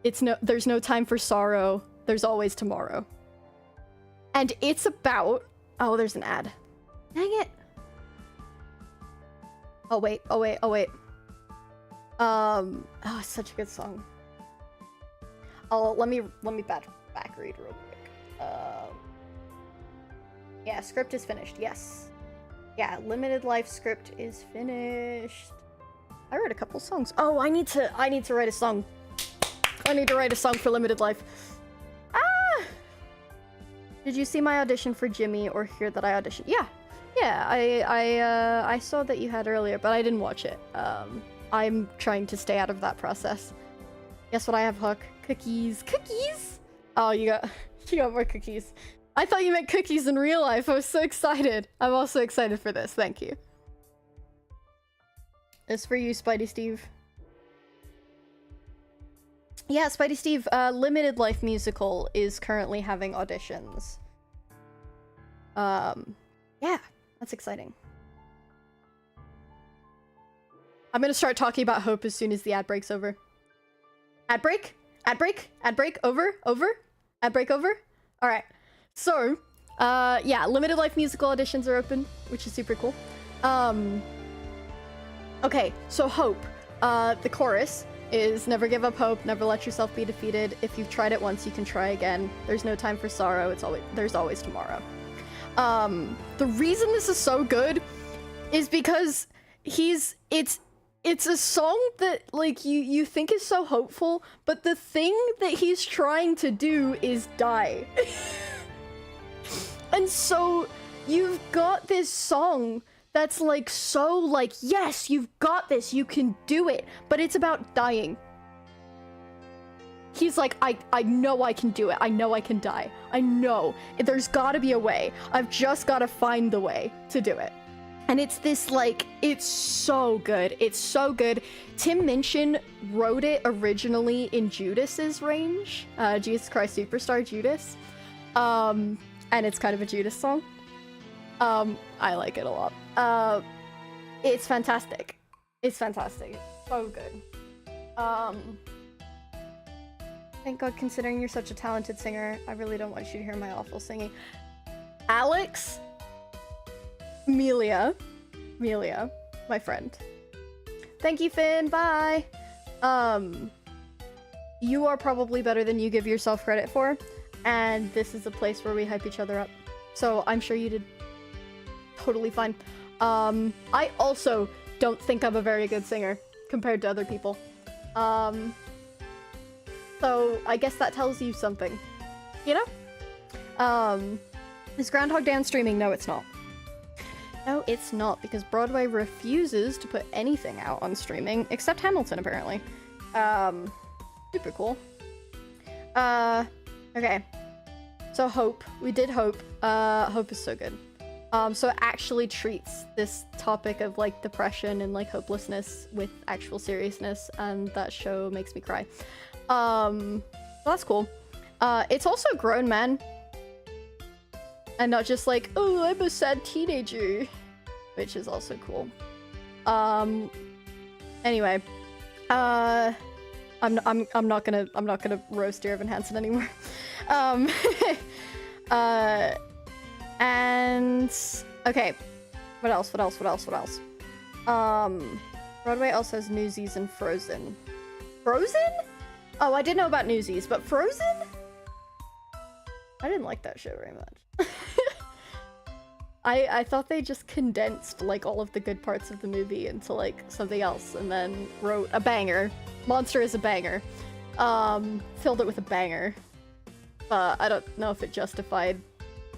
There's no time for sorrow, there's always tomorrow. And it's about... Oh, there's an ad. Dang it. Oh, wait. Oh, it's such a good song. Let me back read real quick. Yeah, script is finished, yes. Yeah, limited life script is finished. I wrote a couple songs. Oh, I need to write a song. I need to write a song for limited life. Ah! Did you see my audition for Jimmy or hear that I auditioned? Yeah. Yeah, I saw that you had earlier, but I didn't watch it. I'm trying to stay out of that process. Guess what I have, Hook? Cookies. Cookies? Oh, you got more cookies. I thought you meant cookies in real life. I was so excited. I'm also excited for this. Thank you. It's for you, Spidey Steve. Yeah, Spidey Steve, Limited Life Musical is currently having auditions. Yeah, that's exciting. I'm gonna start talking about Hope as soon as the ad break's over. Ad break? Ad break? Ad break? Over? Over? Ad break over? Alright. So, yeah, Limited Life Musical auditions are open, which is super cool. Okay, so Hope. The chorus is, never give up hope, never let yourself be defeated. If you've tried it once, you can try again. There's no time for sorrow, there's always tomorrow. The reason this is so good is because it's a song that, like, you think is so hopeful, but the thing that he's trying to do is die. And so, you've got this song that's, like, so, like, yes, you've got this, you can do it, but it's about dying. He's like, I know I can do it, I know I can die, I know. There's gotta be a way. I've just gotta find the way to do it. And it's this, like, it's so good. It's so good. Tim Minchin wrote it originally in Judas's range. Jesus Christ Superstar Judas. And it's kind of a Judas song. I like it a lot. It's fantastic. It's fantastic. It's so good. Thank God, considering you're such a talented singer, I really don't want you to hear my awful singing. Alex... Melia, my friend. Thank you, Finn. Bye. You are probably better than you give yourself credit for, and this is a place where we hype each other up. So I'm sure you did totally fine. I also don't think I'm a very good singer compared to other people. So I guess that tells you something, you know? Is Groundhog Day streaming? No, it's not. No, it's not, because Broadway refuses to put anything out on streaming, except Hamilton, apparently. Super cool. Okay. So Hope. We did Hope. Hope is so good. So it actually treats this topic of, like, depression and, like, hopelessness with actual seriousness, and that show makes me cry. So that's cool. It's also grown men. And not just like, oh, I'm a sad teenager, which is also cool. Anyway, I'm not gonna roast Dear Evan Hansen anymore. And okay, what else? Broadway also has Newsies and Frozen. Frozen? Oh, I did know about Newsies, but Frozen? I didn't like that show very much. I thought they just condensed, like, all of the good parts of the movie into, like, something else, and then wrote a banger. Monster is a banger. Filled it with a banger. But I don't know if it justified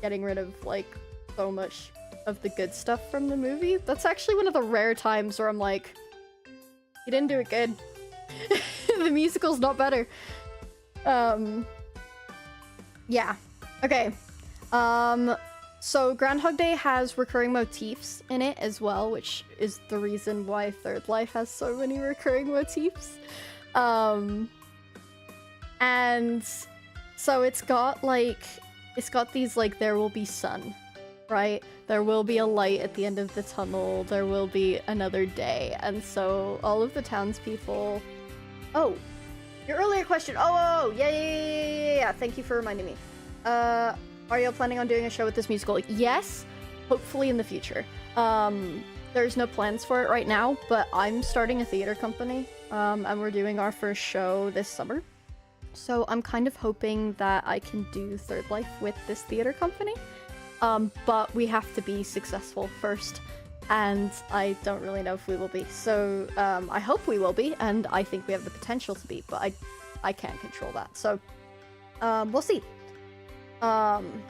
getting rid of, like, so much of the good stuff from the movie. That's actually one of the rare times where I'm like, you didn't do it good. The musical's not better. Yeah. Okay. So Groundhog Day has recurring motifs in it as well, which is the reason why Third Life has so many recurring motifs. And so it's got these like there will be sun, right? There will be a light at the end of the tunnel. There will be another day. And so all of the townspeople... Oh, your earlier question. Oh, yeah. Thank you for reminding me. Are you planning on doing a show with this musical? Yes, hopefully in the future. There's no plans for it right now, but I'm starting a theater company, and we're doing our first show this summer. So I'm kind of hoping that I can do Third Life with this theater company. But we have to be successful first, and I don't really know if we will be. So I hope we will be, and I think we have the potential to be, but I can't control that. So we'll see. I'm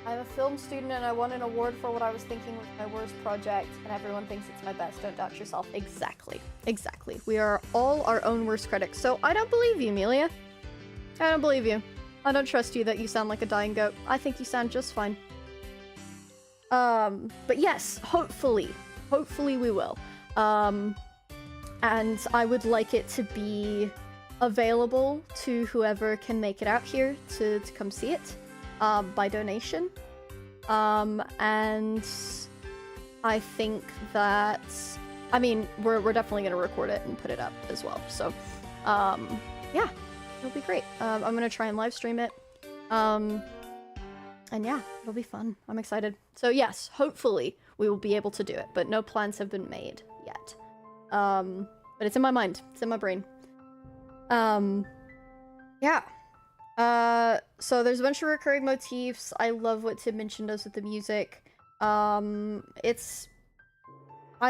a film student and I won an award for what I was thinking was my worst project, and everyone thinks it's my best. Don't doubt yourself. Exactly. We are all our own worst critics. So I don't believe you, Amelia. I don't believe you. I don't trust you that you sound like a dying goat. I think you sound just fine. But yes, hopefully we will. And I would like it to be available to whoever can make it out here to come see it. By donation. And I think that, I mean, we're definitely gonna record it and put it up as well. So, yeah, it'll be great. I'm gonna try and live stream it. And yeah, it'll be fun. I'm excited. So yes, hopefully we will be able to do it, but no plans have been made yet. But it's in my mind. It's in my brain. Yeah. So there's a bunch of recurring motifs. I love what Tim Minchin does with the music. I've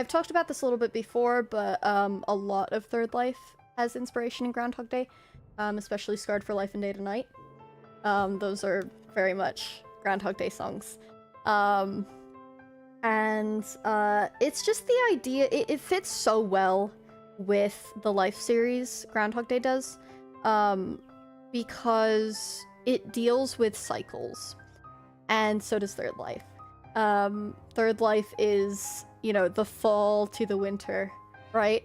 talked about this a little bit before, but a lot of Third Life has inspiration in Groundhog Day, especially Scarred for Life and Day to Night. Those are very much Groundhog Day songs. And it's just the idea, it fits so well with the Life series Groundhog Day does. Because it deals with cycles, and so does Third Life. Third Life is, you know, the fall to the winter, right?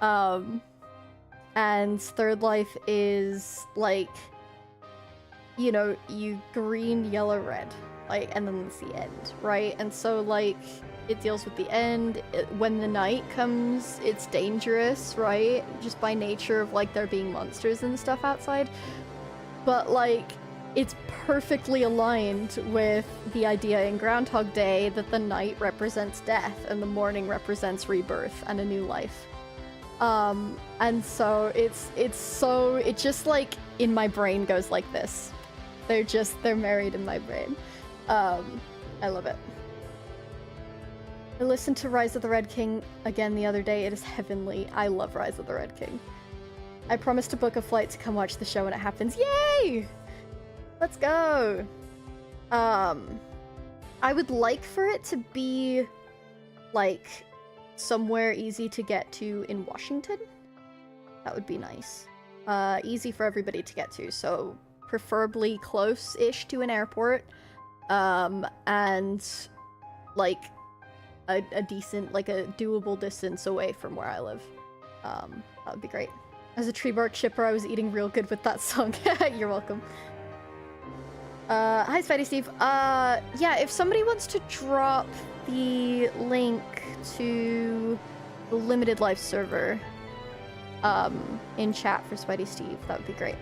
And Third Life is like, you know, you green, yellow, red, like, and then it's the end, right? And so like it deals with the end. When the night comes, it's dangerous, right? Just by nature of like there being monsters and stuff outside. But like, it's perfectly aligned with the idea in Groundhog Day that the night represents death and the morning represents rebirth and a new life. And so it just like in my brain goes like this. They're married in my brain. I love it. I listened to Rise of the Red King again the other day. It is heavenly. I love Rise of the Red King. I promised to book a flight to come watch the show when it happens. Yay! Let's go! I would like for it to be, like, somewhere easy to get to in Washington. That would be nice. Easy for everybody to get to, so preferably close-ish to an airport. And, like, a decent, like a doable distance away from where I live. That would be great. As a tree bark shipper, I was eating real good with that song. You're welcome. Hi, Spidey Steve. Yeah, if somebody wants to drop the link to the Limited Life server, in chat for Spidey Steve, that would be great.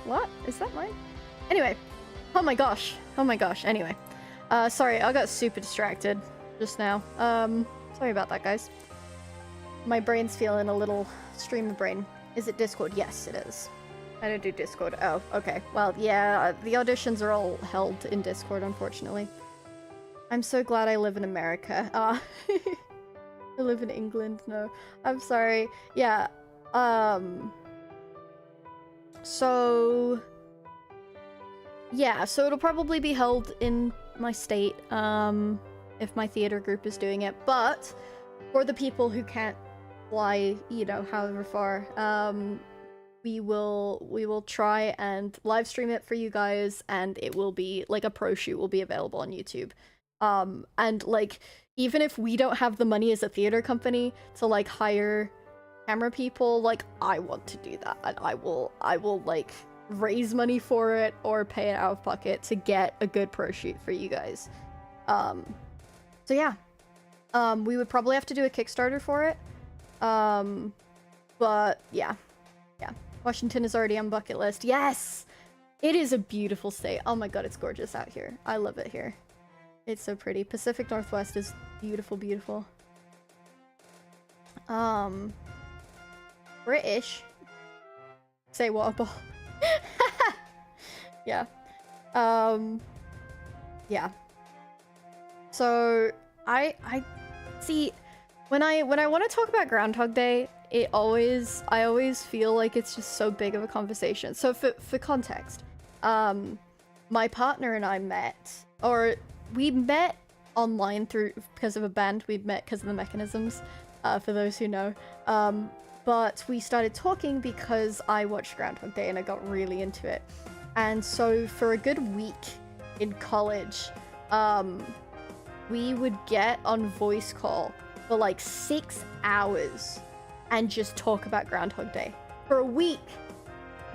What? Is that mine? Anyway. Oh my gosh. Anyway. Sorry, I got super distracted just now. Sorry about that, guys. My brain's feeling a little stream of brain. Is it Discord? Yes, it is. I don't do Discord. Oh, okay. Well, yeah, the auditions are all held in Discord, unfortunately. I'm so glad I live in America. I live in England. No, I'm sorry. Yeah, so yeah, so it'll probably be held in my state. if my theater group is doing it. But for the people who can't fly, you know, however far, we will try and live stream it for you guys, and it will be like a pro shoot will be available on YouTube. And like, even if we don't have the money as a theater company to like hire camera people, like I want to do that, and I will like raise money for it or pay it out of pocket to get a good pro shoot for you guys. So yeah, we would probably have to do a Kickstarter for it. But yeah. Washington is already on bucket list. Yes! It is a beautiful state. Oh my god, it's gorgeous out here. I love it here. It's so pretty. Pacific Northwest is beautiful, beautiful. British. Say water ball. Yeah. Yeah. So I see when I want to talk about Groundhog Day, I always feel like it's just so big of a conversation. So for context, my partner and I met, or we met online because of a band. We met because of the Mechanisms, for those who know. But we started talking because I watched Groundhog Day and I got really into it. And so for a good week in college, we would get on voice call for like 6 hours and just talk about Groundhog Day. For a week,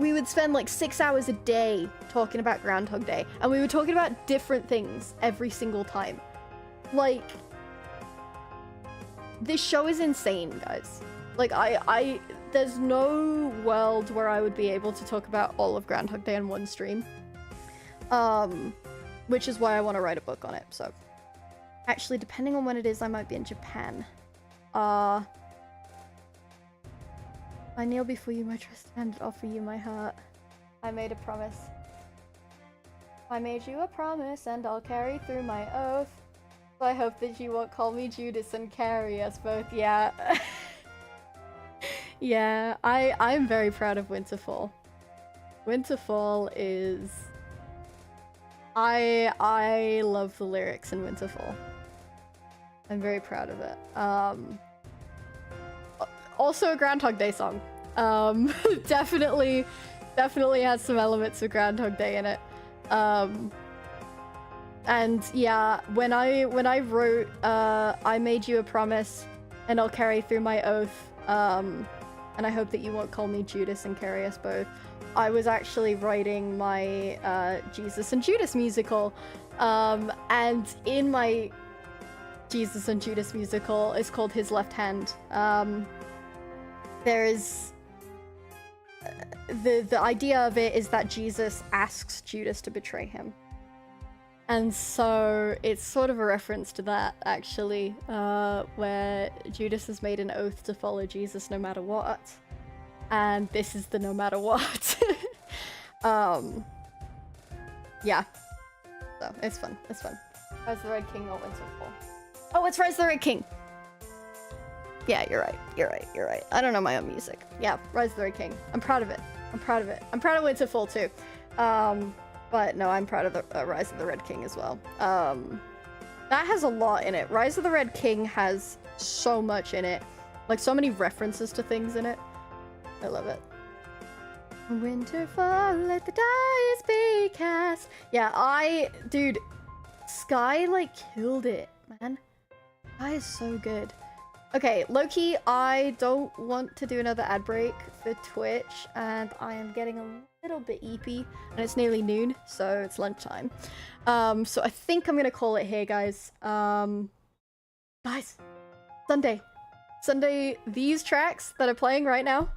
we would spend like 6 hours a day talking about Groundhog Day, and we were talking about different things every single time. Like, this show is insane, guys. Like, there's no world where I would be able to talk about all of Groundhog Day in one stream. Which is why I want to write a book on it, so. Actually, depending on when it is, I might be in Japan. I kneel before you, my trust, and offer you my heart. I made a promise. I made you a promise, and I'll carry through my oath. So I hope that you won't call me Judas and carry us both. Yeah. Yeah, I'm very proud of Winterfall. Winterfall is... I love the lyrics in Winterfall. I'm very proud of it. Also a Groundhog Day song. Definitely has some elements of Groundhog Day in it. And yeah, when I wrote I made you a promise and I'll carry through my oath, and I hope that you won't call me Judas and carry us both, I was actually writing my Jesus and Judas musical, and in my Jesus and Judas musical, it's called His Left Hand. There is the idea of it is that Jesus asks Judas to betray him, and so it's sort of a reference to that, actually, where Judas has made an oath to follow Jesus no matter what, and this is the no matter what. Yeah, so it's fun. Rise of the Red King, not Winterfall. Oh, it's Rise of the Red King. Yeah, you're right. I don't know my own music. Yeah, Rise of the Red King. I'm proud of it. I'm proud of Winterfall too. But no, I'm proud of the Rise of the Red King as well. That has a lot in it. Rise of the Red King has so much in it. Like, so many references to things in it. I love it. Winterfall, let the dice be cast. Yeah, dude, Sky, like, killed it, man. Sky is so good. Okay, Loki, I don't want to do another ad break for Twitch, and I am getting a little bit eepy, and it's nearly noon, so it's lunchtime. So I think I'm gonna call it here, guys. Guys, Sunday, these tracks that are playing right now,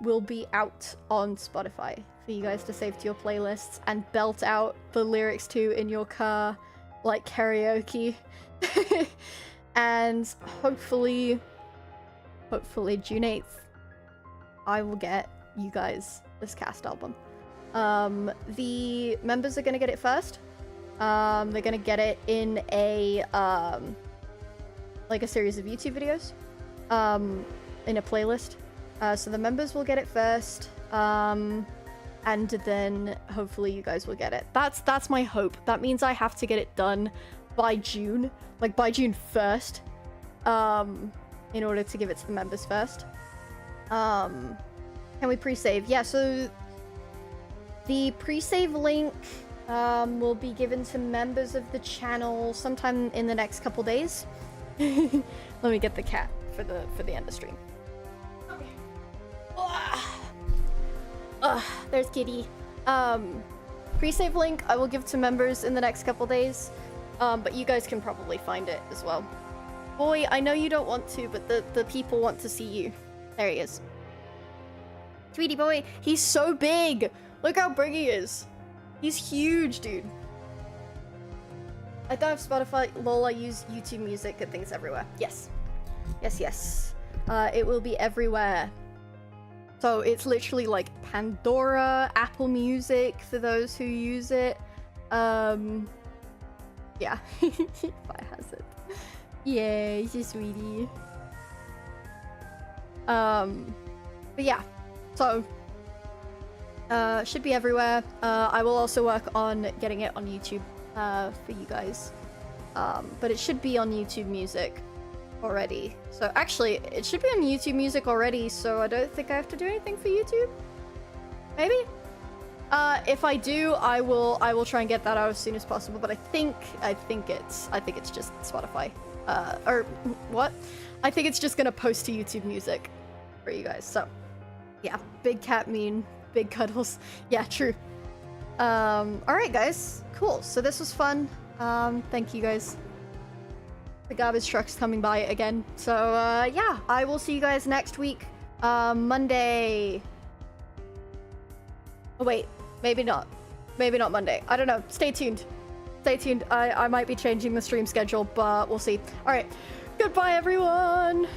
will be out on Spotify for you guys to save to your playlists and belt out the lyrics to in your car, like karaoke. And hopefully June 8th, I will get you guys this cast album. The members are gonna get it first. They're gonna get it in a like a series of YouTube videos, in a playlist. So the members will get it first, and then hopefully you guys will get it. That's my hope. That means I have to get it done by June, like by June 1st, in order to give it to the members first. Can we pre-save? Yeah, so the pre-save link will be given to members of the channel sometime in the next couple days. Let me get the cat for the end of stream. There's Kitty. Pre-save link I will give to members in the next couple days, but you guys can probably find it as well. Boy, I know you don't want to, but the people want to see you. There he is. Tweety boy, he's so big! Look how big he is. He's huge, dude. I don't have Spotify. Lol, I use YouTube Music. Good things everywhere. Yes. Yes, yes. It will be everywhere. So it's literally like Pandora, Apple Music for those who use it. Yeah. Biohazard. Yay, she's sweetie. But yeah. So should be everywhere. I will also work on getting it on YouTube for you guys. But it should be on YouTube Music already. So actually, it should be on YouTube Music already, so I don't think I have to do anything for YouTube. Maybe? If I do, I will try and get that out as soon as possible, but I think it's just Spotify. Or what? I think it's just gonna post to YouTube Music for you guys. So yeah, big cat mean, big cuddles. Yeah, true. Alright guys, cool. So this was fun. Thank you guys. The garbage truck's coming by again. So yeah, I will see you guys next week. Monday. Oh wait, maybe not. Maybe not Monday. I don't know. Stay tuned. Stay tuned. I might be changing the stream schedule, but we'll see. Alright. Goodbye everyone!